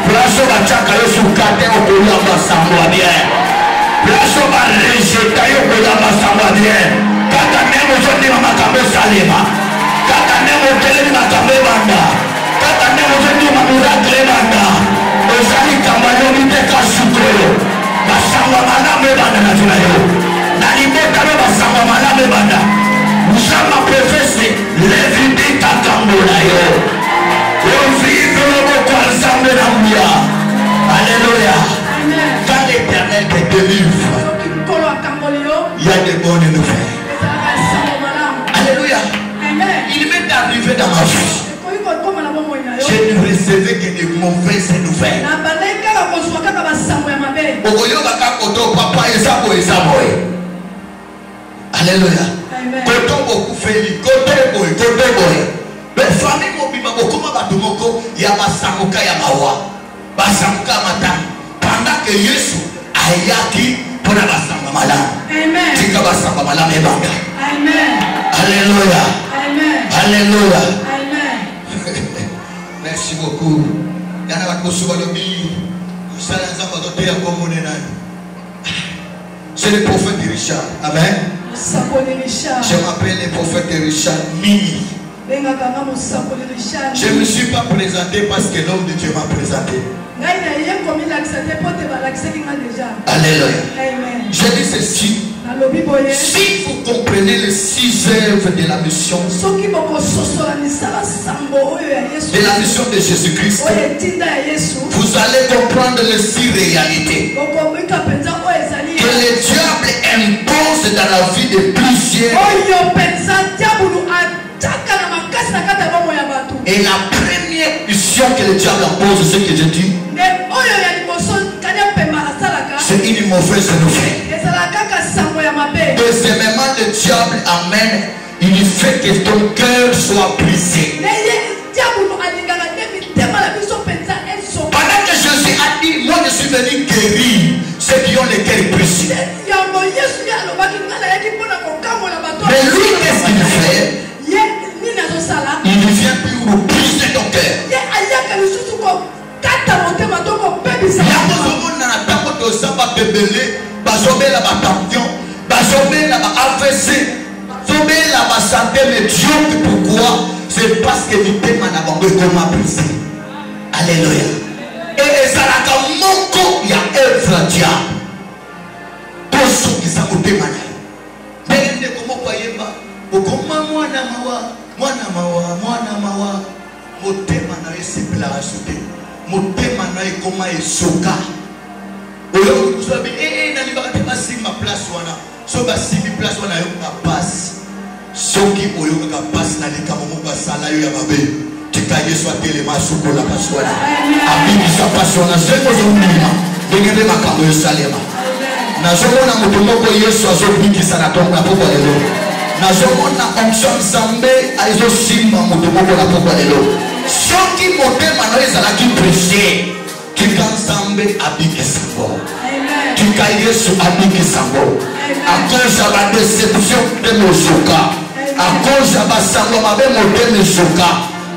place bachaka yo sukate okolia basamba bien place barejeta yo kolia basamba bien kaka nemo zondima makambo salema kaka nemo telemi makambo banda kaka nemo zondima miracle banda ozali kambanyo miteka sukoyo basamba malame banda na tunayo na libota no basamba malame banda usama professe levite kakambo na yo ovive lobo kwa nzambe na mbia. Alléluia. Quand l'Éternel te délivre, il y a des bonnes nouvelles. Alléluia. Il m'est arrivé dans ma vie, je ne recevais que des mauvaises nouvelles. Alléluia. Koto beaucoup fait, koto boy. Mais famille mobima beaucoup mabatumoko ya basamuka ya mawa. Basamuka mata. Pendant que Yesu ayaki pour la basamba malam. Amen. Tika basamba malam ebanga. Amen. Alléluia. Amen. Alléluia. Amen. Merci beaucoup. Yana bakosuba lobi. C'est le prophète de Richard. Amen. Je m'appelle le prophète de Richard Mini. Je ne me suis pas présenté parce que l'homme de Dieu m'a présenté. Alléluia. Je dis ceci. Si vous comprenez les 6 œuvres de la mission, de la mission de Jésus-Christ, vous allez comprendre les 6 réalités que le diable impose dans la vie de plusieurs. Et la première mission que le diable impose, c'est ce que je dis, c'est une mauvaise nouvelle. Deuxièmement, le diable amène, il fait que ton cœur soit brisé. Pendant que Jésus a dit, moi je suis venu guérir ceux qui ont les cœurs brisés. Mais lui, qu'est-ce qu'il fait? Il vient pour briser ton cœur. Pourquoi? C'est parce que du thème n'a pas brisé. Alléluia. Et ça n'a qu'un manque, il y a œuvre diable. Pour ceux qui sont au thème. Mais comment croyez pas? Comment moi motema na esepela asote motema na ekoma esoka oyo kusabi na libaka te basima place wana so basimi place wana yo ka passe soki oyo ka passe na likamo mo basala yo ya babe tika Yesu atelema sukola paswana abimi sa paswana zeko zo mima ngende makambo yo salema na zomona moto moko Yesu azobikisa na tonga popo lelo na zomona onction Nzambe azosimba moto moko na popo lelo soki motema na ezalaki brisé tika Nzambe abikisa ngo tika Yesu abikisa ngo à cause de la déception de mozoka à cause de basango mabe motema mozoka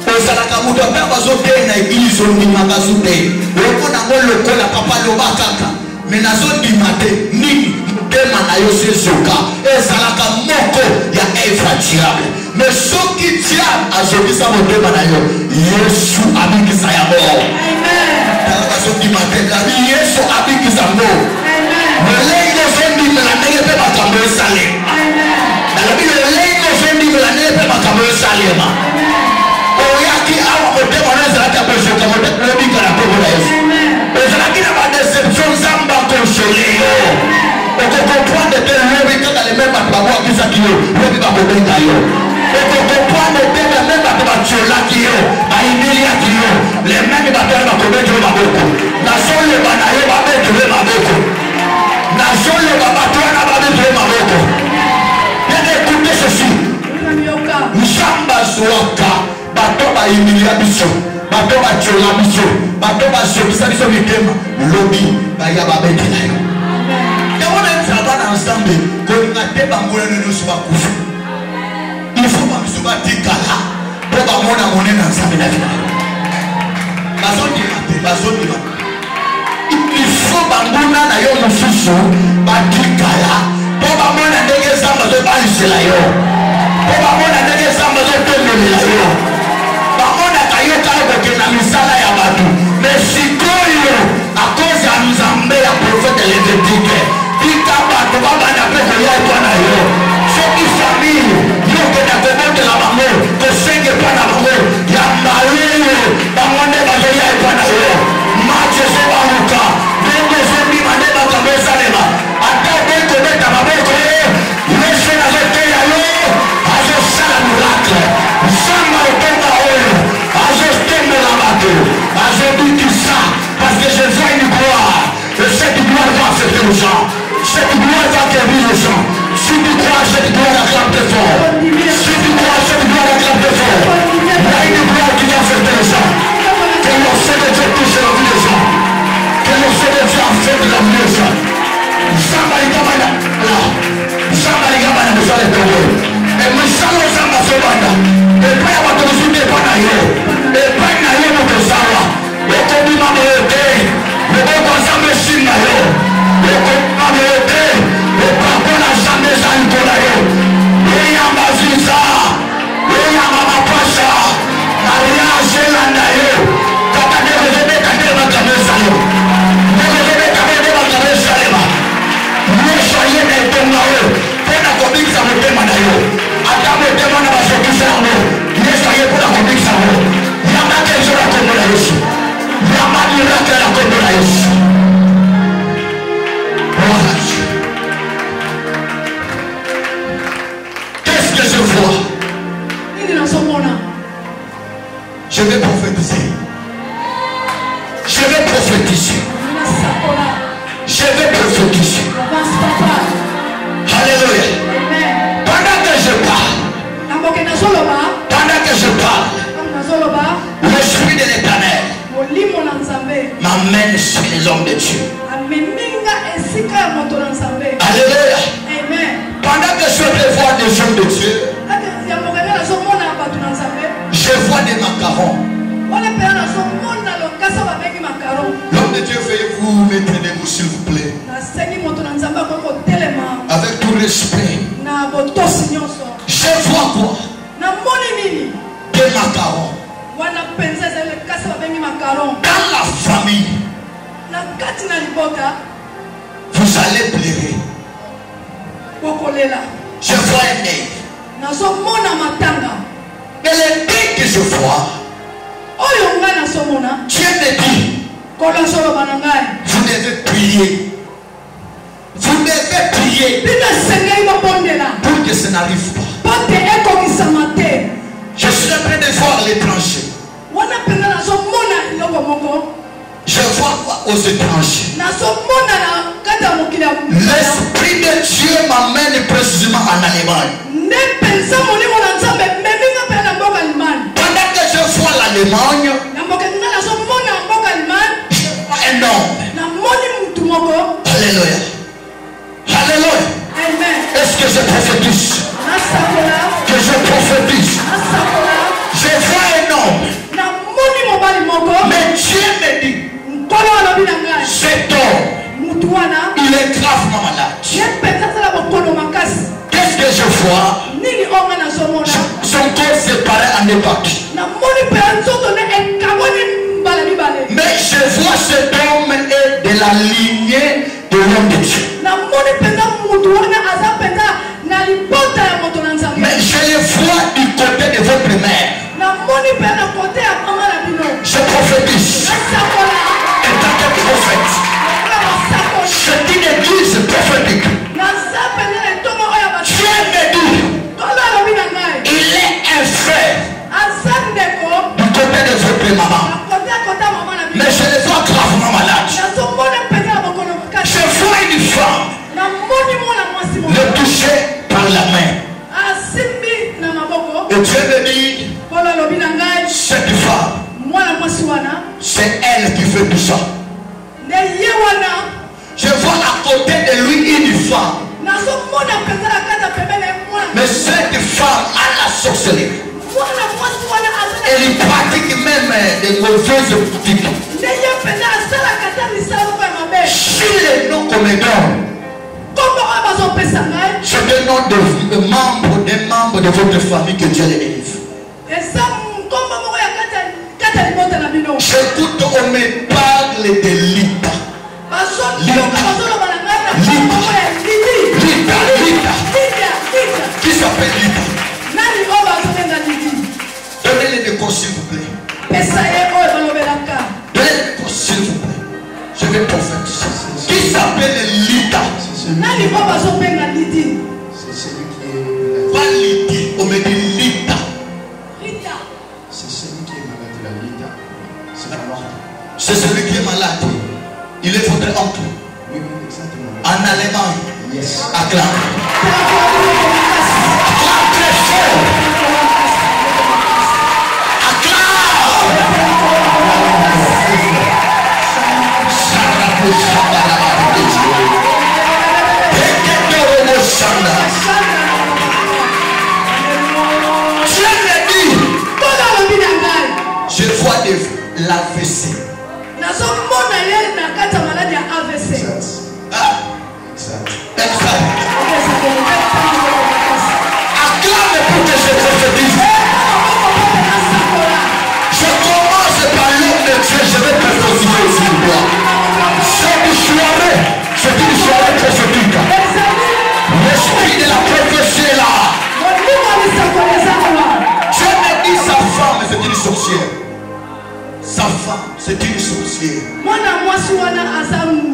ozalaka moto ape bazote na église ondimaka zote lokona ngo lokola papa loba kaka mais nazondima te nini motema na yo sezoka ezalaka moko ya œuvre diable mais soki diable azokisa motema na yo Yesu abikisa yango tala bazondima te kabi Yesu abikisa ngo lelenge ozondimela ndenge mpe makambo esalema nalobi lelenge ozondimela ndenge mpe makambo esalema oyaki awa motema na ezalaki akozoka motema lobika na kongo na Yesu ezalaki na badeception Nzambe akonsole yo okokomprendre te lobi kaka leme bato babwakisaki yo lobi bakobenga yo okokomprendre te leme bato batiolaki yo bayimiliaki yo lememi bato wana bakobenga yo maboko nazoloba na yo babetole maboko nazoloba bato wana babetole maboko bien écoutez ceci Nzambe azwaka bato bayimilia biso bato batiola biso bato bazokisa biso mitema lobi baya babetela yo yawona nzaba na Nzambe kolinga te bangola nyonso bakufa il faut bamiso batikala mpo bamona monene Nzambe na vida bazondima te bazondima il faut banguna na yo mosusu batikala mpo bamona ndenge Nzambe azobalisela yo mpo bamona ndenge Nzambe azotombelela yo bamonaka yo kaka kokenda misala ya bato mais sikoyo à cause ya Nzambe ya prophète lévitique tika bato babanda mpe koya etwa na yo soki famille yo okenda kobotela bango kosenge epa na bango ya malelo bango nde bazoya epa na yo match ezobaluka ndenge ezobima nde makambo esalema ata okoki kobeta maboko yesu nazoteya yo azosala miracle Nzambe otonga oyo azotembela bato azobikisa parce que je vois une gloire et cette gloire va affecter le m'amène chez les hommes de Dieu. Alléluia. Pendant que je vais voir des hommes de Dieu, je vois des macarons. L'homme de Dieu, veuillez vous mettre debout s'il vous plaît. Avec tout respect. Je vois quoi? Des macarons. Dans la famille, vous allez pleurer. Je vois un œil. Mais les dés que je vois, Dieu me dit, vous devez prier. Vous devez prier pour que ça n'arrive pas. Je suis en train de voir l'étranger. Je vois quoi aux étrangers? L'Esprit de Dieu m'amène précisément en Allemagne. Pendant que je vois l'Allemagne, je vois un homme. Alléluia. Alléluia. Est-ce que je prophétise? Que je prophétise? Je vois un homme. Mais Dieu me dit, cet homme, il est gravement malade. Qu'est-ce que je vois? Son corps séparé en deux parties. Mais je vois cet homme est de la lignée de l'homme de Dieu. Mais je le vois du côté de votre mère. Je prophétise. Étant que prophète, c'est une église prophétique. Dieu me dit, il est un frère du côté de votre maman. Mais je le vois gravement malade. Je vois une femme le toucher par la main. Et Dieu me dit, cette femme, c'est elle qui fait tout ça. Je vois à côté de lui une femme. Mais cette femme a la sorcellerie. Elle pratique même des mauvaises pratiques. Si les noms qu'on me donne, c'est le nom des membres de votre famille que Dieu les délivre. J'écoute, on me parle de Lita. Lita. Qui s'appelle Lita? Donnez-les des cours s'il vous plaît. Donnez-les des cours s'il vous plaît. Je vais prophétiser. Qui s'appelle Lita? C'est celui qui est Pas Lydie, on me dit Lita. C'est celui qui est malade, la Lita. C'est la mort. C'est celui qui est malade. Il est votre oncle. Oui, exactement. En Allemagne. Yes. Acclame. Acclame très fort. Dieu me dit, je vois l'AVC. Acclame pour que je prophétise. Je commence par l'homme de Dieu, je vais prophétiser sur toi. C'est une soirée prophétique. L'esprit de la prophétie est là. Dieu me dit sa femme, c'est une sorcière. Sa femme, c'est une sorcière.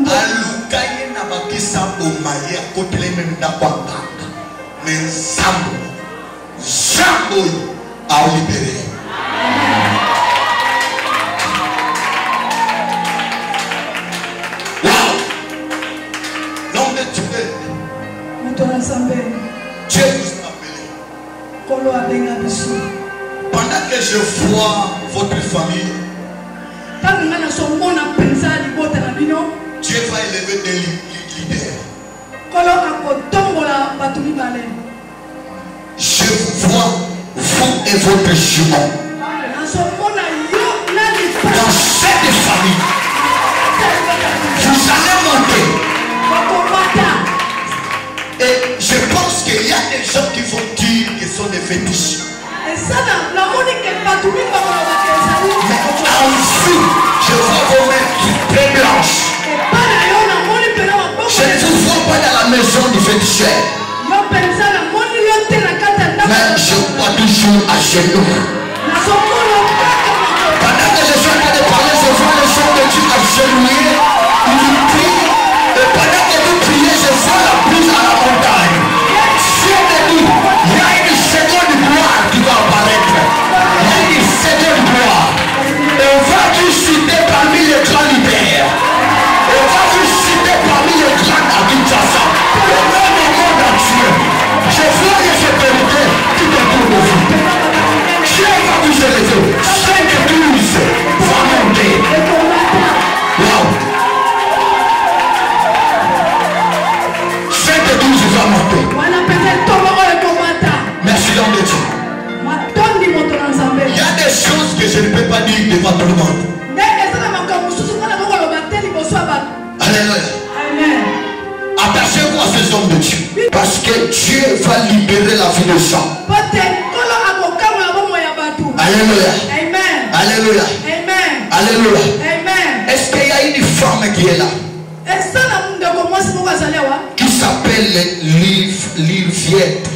Alukaye na bakisa omaye akotele même d'akwanga. Mais Zambo a libéré. Wow! L'homme de Dieu. Dieu vous a appelé. Pendant que je vois votre famille, Dieu va élever des leaders. Je vous vois, vous et votre jumeau, dans cette famille. Vous allez monter. Et je pense qu'il y a des gens qui vont dire qu'ils sont des fétiches. Mais en vous, je vois vos mains très blanches. Je ne vous vois pas dans la maison du féticheur. Mais je vois toujours à genoux. Pendant que je suis en train de parler, je vois le son de Dieu agenouillé. Il prie. Et pendant que vous priez, je vois la pluie à la montagne. Dieu me dit, il y a une seconde gloire qui va apparaître. Il y a une seconde gloire. Et on va vous citer parmi les grands leaders. On va vous citer parmi les grands à Kinshasa. Et même au monde entier. Je vois les autorités tout autour de vous. Dieu va vous élever. 5-12 va monter. Wow. 5-12 va monter. Merci l'homme de Dieu. Il y a des choses que je ne peux pas dire devant tout le monde. Alléluia. Attachez-vous à ces hommes de Dieu. Parce que Dieu va libérer la vie de gens. Alléluia. Alléluia. Alléluia. Est-ce qu'il y a une femme qui est là? Qui s'appelle Liviette.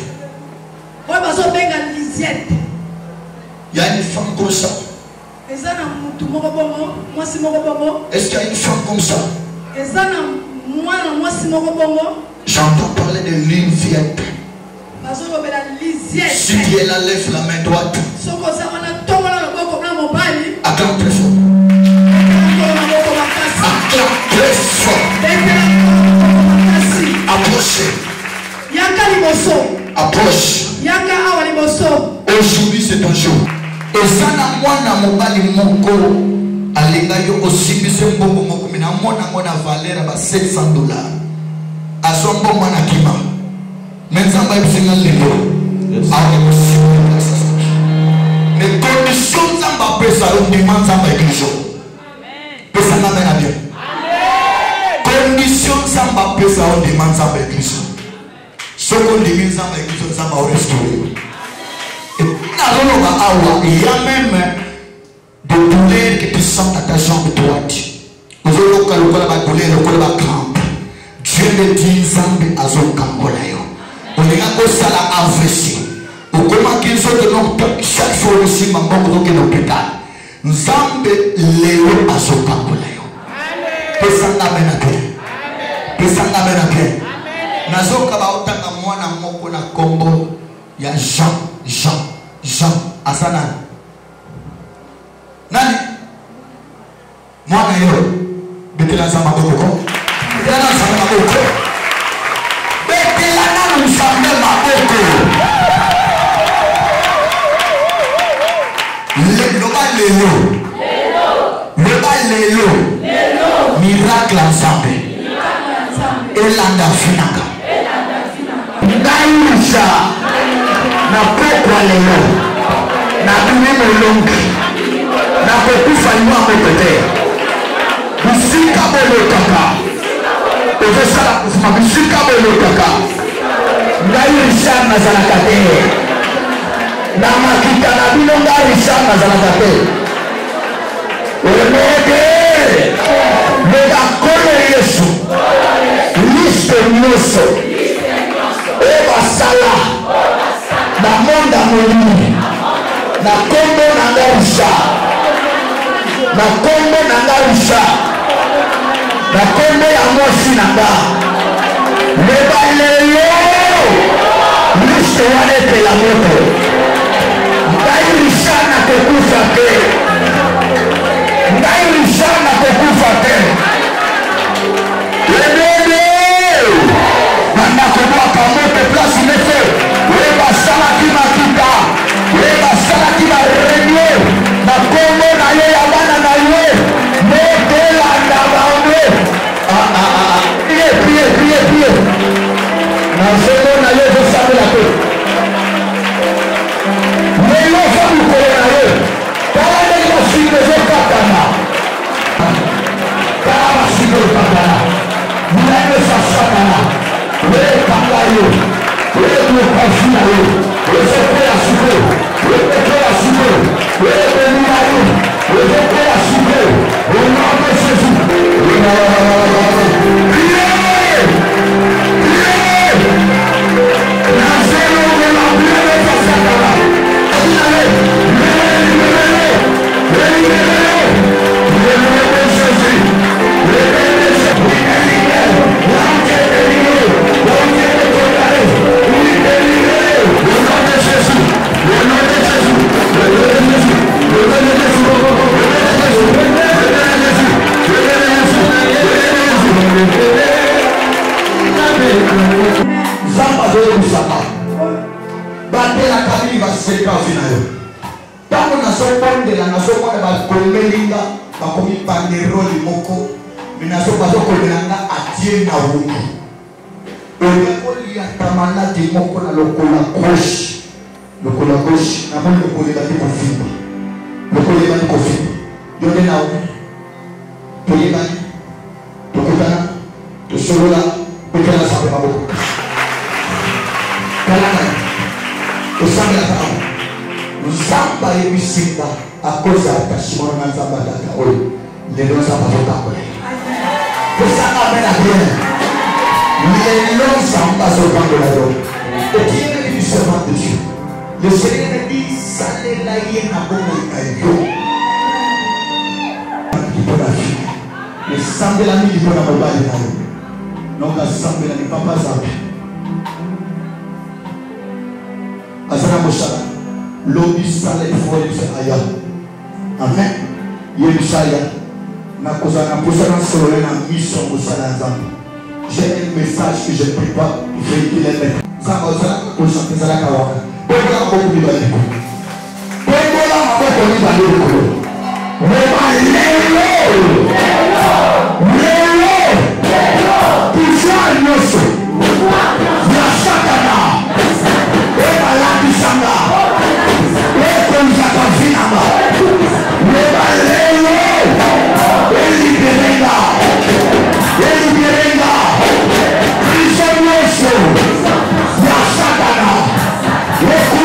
Il y a une femme comme ça. Est-ce qu'il y a une femme comme ça? J'entends parler de Liviette. Si tu es là, lève la main droite. Acclame très fort. Acclame très fort. Approchez. Approche. Aujourd'hui c'est ton jour. Et ça n'a mwana mobali moko alinga yo osibise mbongo moko mina mona valeur ba $700. Asombo mwana kima. Menzamba ibisinga lelo. Ale musibisa. Les conditions zamba pesa on demande zamba église. Pesa na mena bien. Conditions zamba pesa on demande zamba église. Ce qu'on demande zamba église zamba au restaurer. Il y a même des douleurs que tu sens dans ta jambe droite. Dieu me dit Zambi Azokamolayo. On est là au sala AVC. Au comment qu'ils sont de nos chaque fois aussi maman dans l'hôpital. Zambi Léo Azokamolayo. Pesanga menake. Pesanga menake. Nazoka ba utanga mwana moko na kombo ya Jean Asana. Nani? Mwana yo. Betela sama boko. Betela sama boko. Betela na msamba maboko. Lelo. Miracle ensemble. Elanda finaka. Daisha. Na pokwa lelo. Na dumemo longi. Na pokufa nywa mopete. Bisika bolo kaka. Professeur kusema bisika bolo kaka. Ngai Richard nazalaka te. Na makita na bino ngai Richard nazalaka te. Olege. Lega kole Yesu. Liste nyoso. Eba sala. Na monda molini. Na kombo na ngarisha. Na kombo na ngarisha. Na kombo ya mosi na nga. Leba lelo. Liste wane te la moto. Ngarisha na kukufa te. Ngarisha na kukufa te. Lebe. Manda kubwa kamote place mefe. Leba sala kima kita. Leba sala kima renye. Na kombo na ye ya bana na ye. Lusaka. Bandela Kabili va se faire au tant qu'on a son monde de la nation, on va commélinga, va commis par des rôles moko, mais n'a pas de commélinga à Dieu na wuku. Il y a tamala de moko na lokola gauche, na mon lokola de confirme, lokola de confirme. Yone na wuku, toyebani, tokutana, tosolola, pekala sape maboko. Kalana, tosanga la parole. Nzamba yebisinga à cause d'attachement na nzamba data oyo lelo nzamba zotambola tosanga mena bien lelo nzamba zotambola yo et qui est le servant de Dieu le Seigneur me dit salela ye na bongo na yo ipona fi le sambela mi ipona mobali na yo donc asambela ni papa zapi azana mosala L'obis sale foi aya. Amen. Yebisaya. Na kosa na posa na solo na mission mosala nzambe. J'ai un message que je prépare véhiculer. Zamoza ko chanter la kawaka. Bola ko ni bali. Bola ko ni bali ko. Reba lelo. Pisa noso. Ya sakana. Reba la bisanga. Let's go!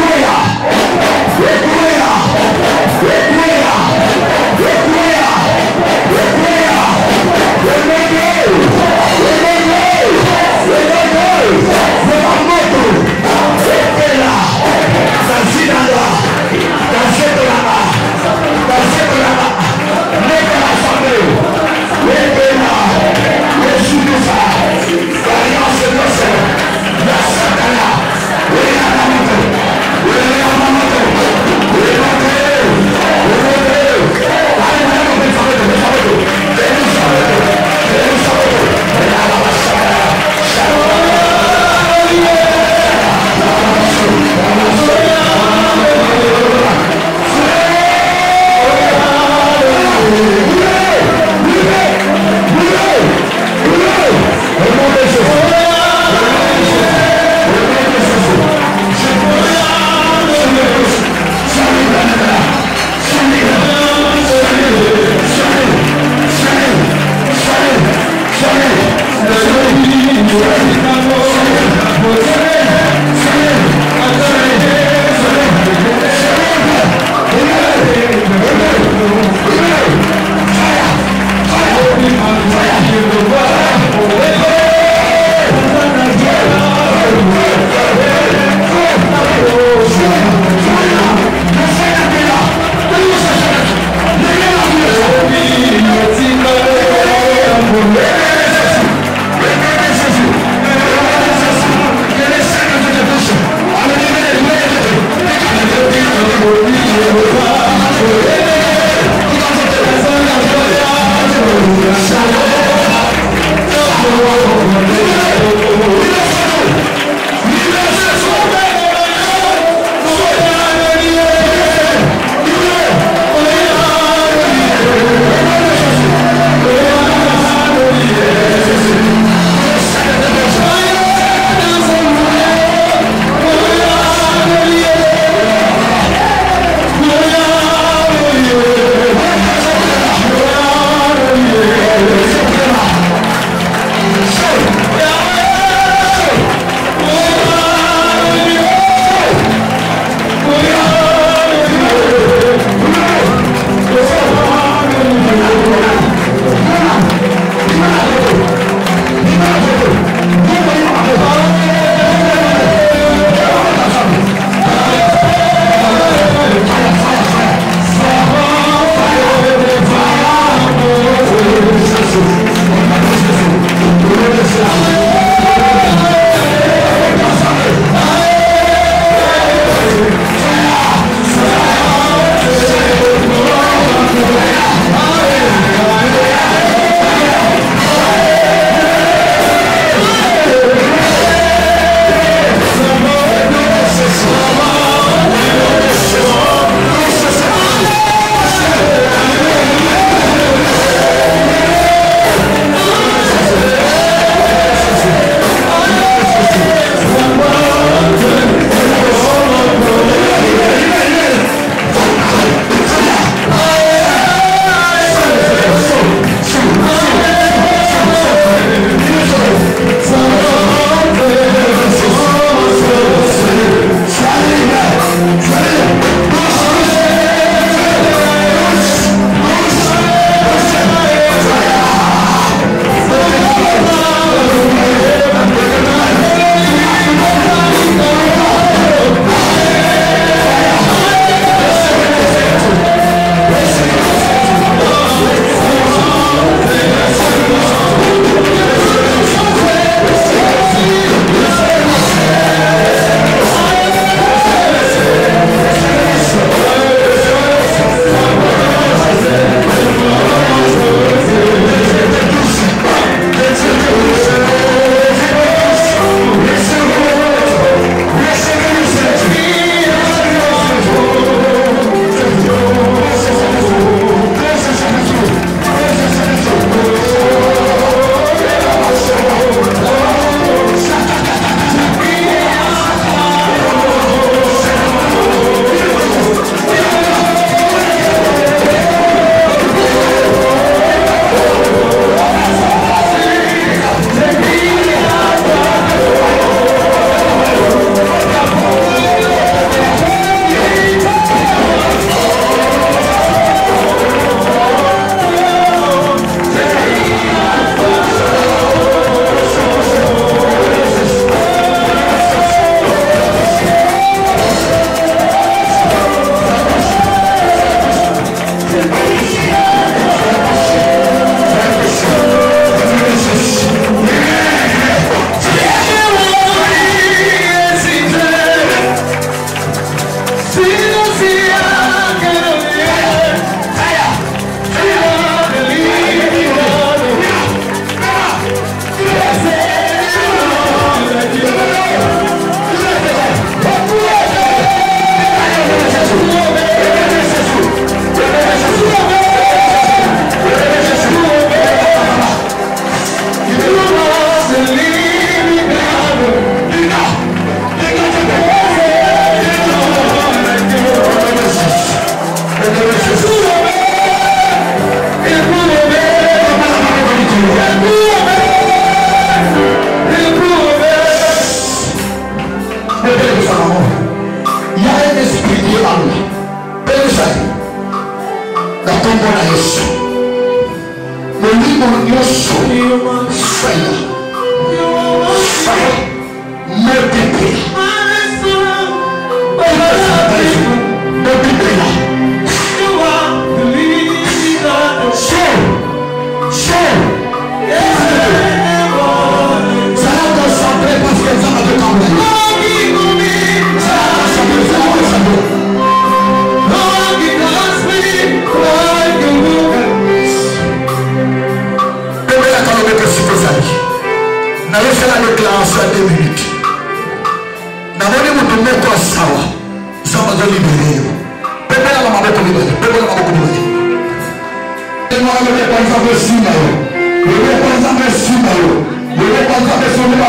Il y a un esprit qui est en lui. Dans ton bon Yesu. Le livre Yosu. Fire. Fire. Multiply. Multiply. Ça va concentrer parce que ça va te cambriller. Ça va concentrer, ça va concentrer. Nous allons faire la déclaration à 2 minutes. Nous allons vous donner quoi savoir. Ça va nous libérer. Pépé la maman va libérer. Pépé la maman va libérer. Et nous allons faire par exemple Simayo. Nous allons faire par exemple Simayo. Nous allons faire par exemple Simayo.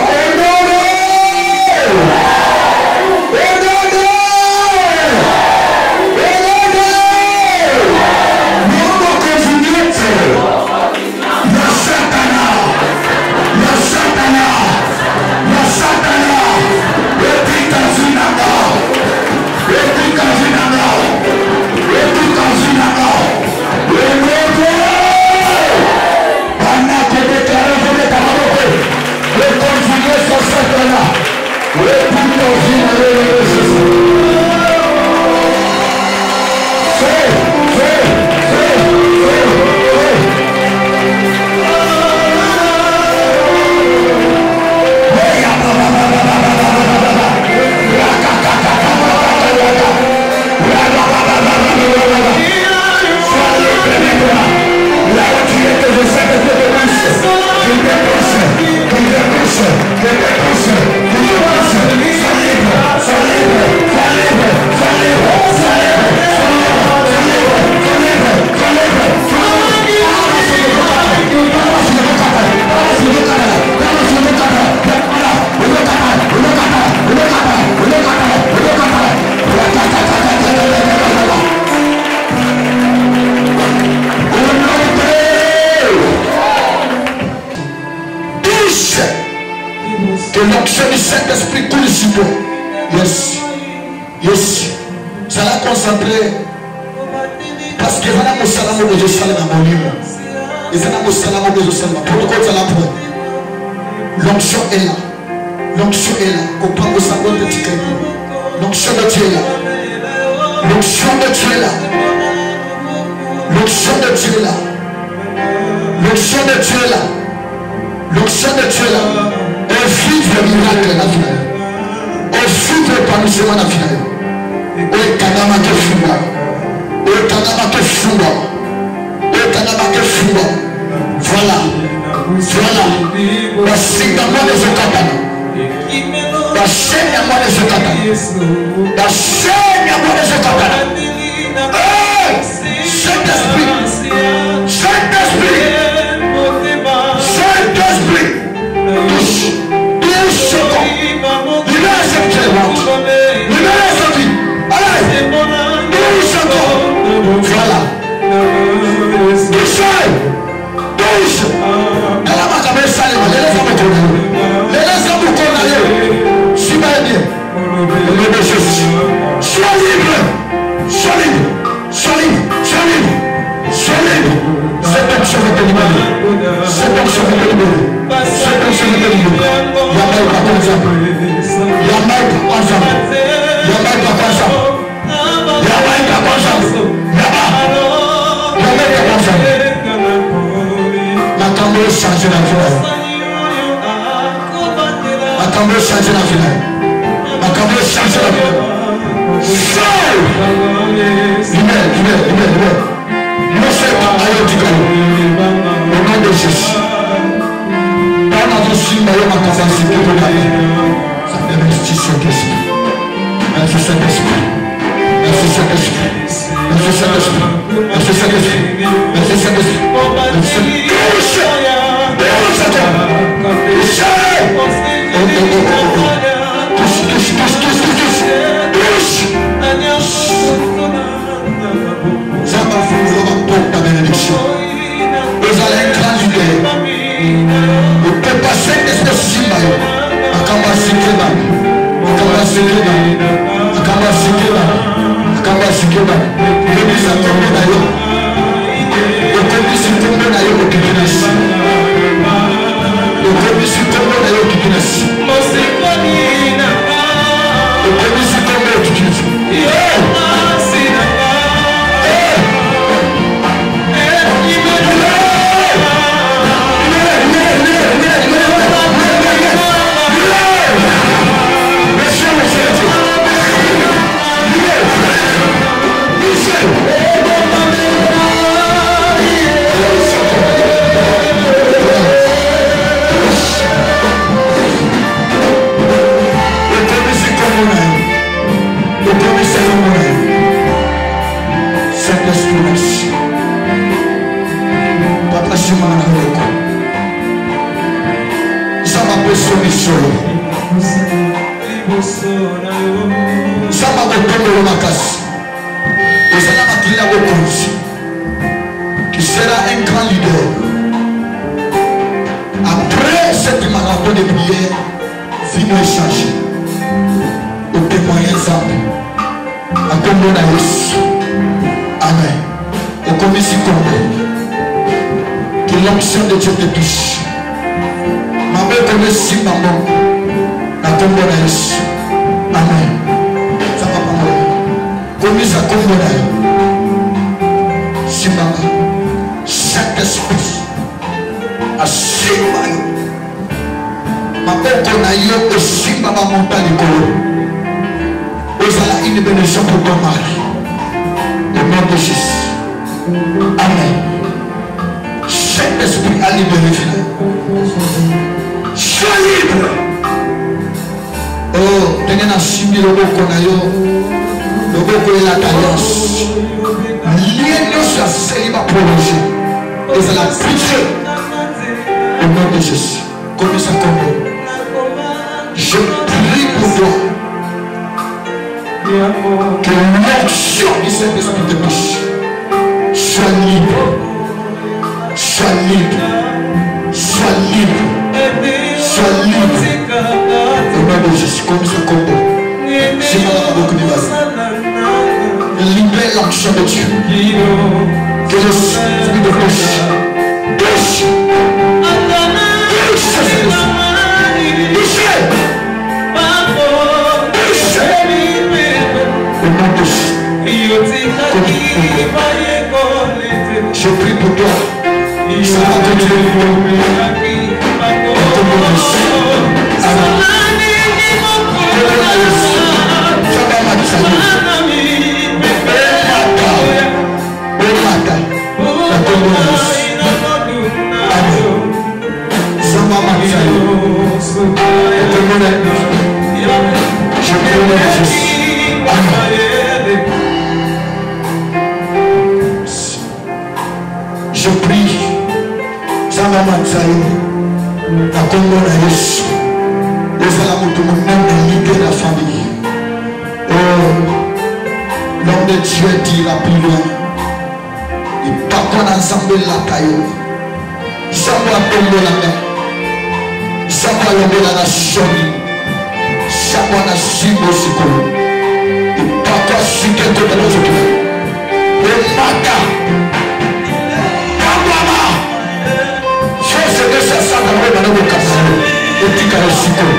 Que l'onction du Saint-Esprit coule sur toi. Yes. Yes. Ça l'a concentré. Parce que voilà mon salam de Jérusalem à mon livre. Et c'est là mon salam de Jérusalem. Protocole ça l'a pris. L'onction est là. L'onction est là. Au pas au sabot de Tiké. L'onction de Dieu est là. L'onction de Dieu est là. L'onction de Dieu est là. L'onction de Dieu est là. L'onction de Dieu est là. On vit le miracle dans la vie. On vit l'épanouissement dans la vie. On est canama que fumba. On est canama que fumba. On est canama que fumba. Voilà. Voilà. La signalement des occasions. La chaîne à moi des occasions. La chaîne à moi des occasions. Saint-Esprit. Saint-Esprit. Saint-Esprit. Touche. Touche ce corps. Libère cette clémente. Libère cette vie. Allez. Touche ce corps. Voilà. Touche. Touche. Elle a ma caméra salée. Les laissons me condamner. Les laissons me condamner. Si bien bien. Le nom de Jésus. Sois libre. Sois libre. Sois libre. Sois libre. Sois libre. Cette onction va te libérer. Cette onction va te libérer. Cette onction va te libérer. Yamaï papa ensemble. Yamaï papa ensemble. Yamaï papa ensemble. Yamaï papa ensemble. Yamaï papa ensemble. Ma caméra change la vie. Ma caméra change la vie. Ma caméra change la vie. Soul. Libère. Nous sommes à l'autre. Au nom de Jésus. Dans notre signe, ma capacité de la vie. Ça investit sur l'esprit. Merci Saint-Esprit. Merci Saint-Esprit. Merci Saint-Esprit. Merci Saint-Esprit. Merci Saint-Esprit. Ça va faire ta bénédiction. Vous allez être grandir. Vous pouvez passer des espèces de Jéhovah. Komisa kombo na yo. Okomisi kombo na yo okikinasi. Okomisi kombo na yo okikinasi. Okomisi kombo okikinasi. Papa Shimana Loko Sama Pessomi Solo Sama Botombo Makasi Osana Makila Bokonzi qui sera un grand leader après cette marathon de prière vino échanger au témoignage ensemble à Kombo na Yesu. Amen. Au commissi Kombo. Que l'onction de Dieu te touche. Ma mère connaît si maman. La Kombo na Yesu. Amen. Ça va pas mal. Commis à Kombo na Yesu. Si maman. Saint-Esprit. A si maman. Ma mère connaît aussi maman montagne Kolo. Osala une bénédiction pour ton mari. Au nom de Jésus. Amen. Saint-Esprit a libéré. Sois libre. Oh, tenez un chimie le beau qu'on a eu. Le beau qu'on a la alliance. Liens-nous sur célibat prolongé. Et ça la pitié. Au nom de Jésus. Comme ça, comme je prie pour toi. Que l'onction du Saint-Esprit te touche. Sois libre. Sois libre. Sois libre. Sois libre. Au nom de Jésus, comme ce combo. C'est pas beaucoup de base. Libère l'onction de Dieu. Que le Saint-Esprit te touche. Touche. Touche. Touche. Je prie pour toi. Ça va continuer. Je prie, ça va m'attirer. La Kombo na Yesu. Osala mutu munene ligue la famille. Oh, l'homme de Dieu dira plus loin. Il parcourt ensemble la taille. Ça va tomber la main. Ça va tomber la nation. Ça va la cible aussi. Il parcourt si quelque chose de l'autre. Le matin. C'est que ça, ça va dans le casino. Et tu as le sucre.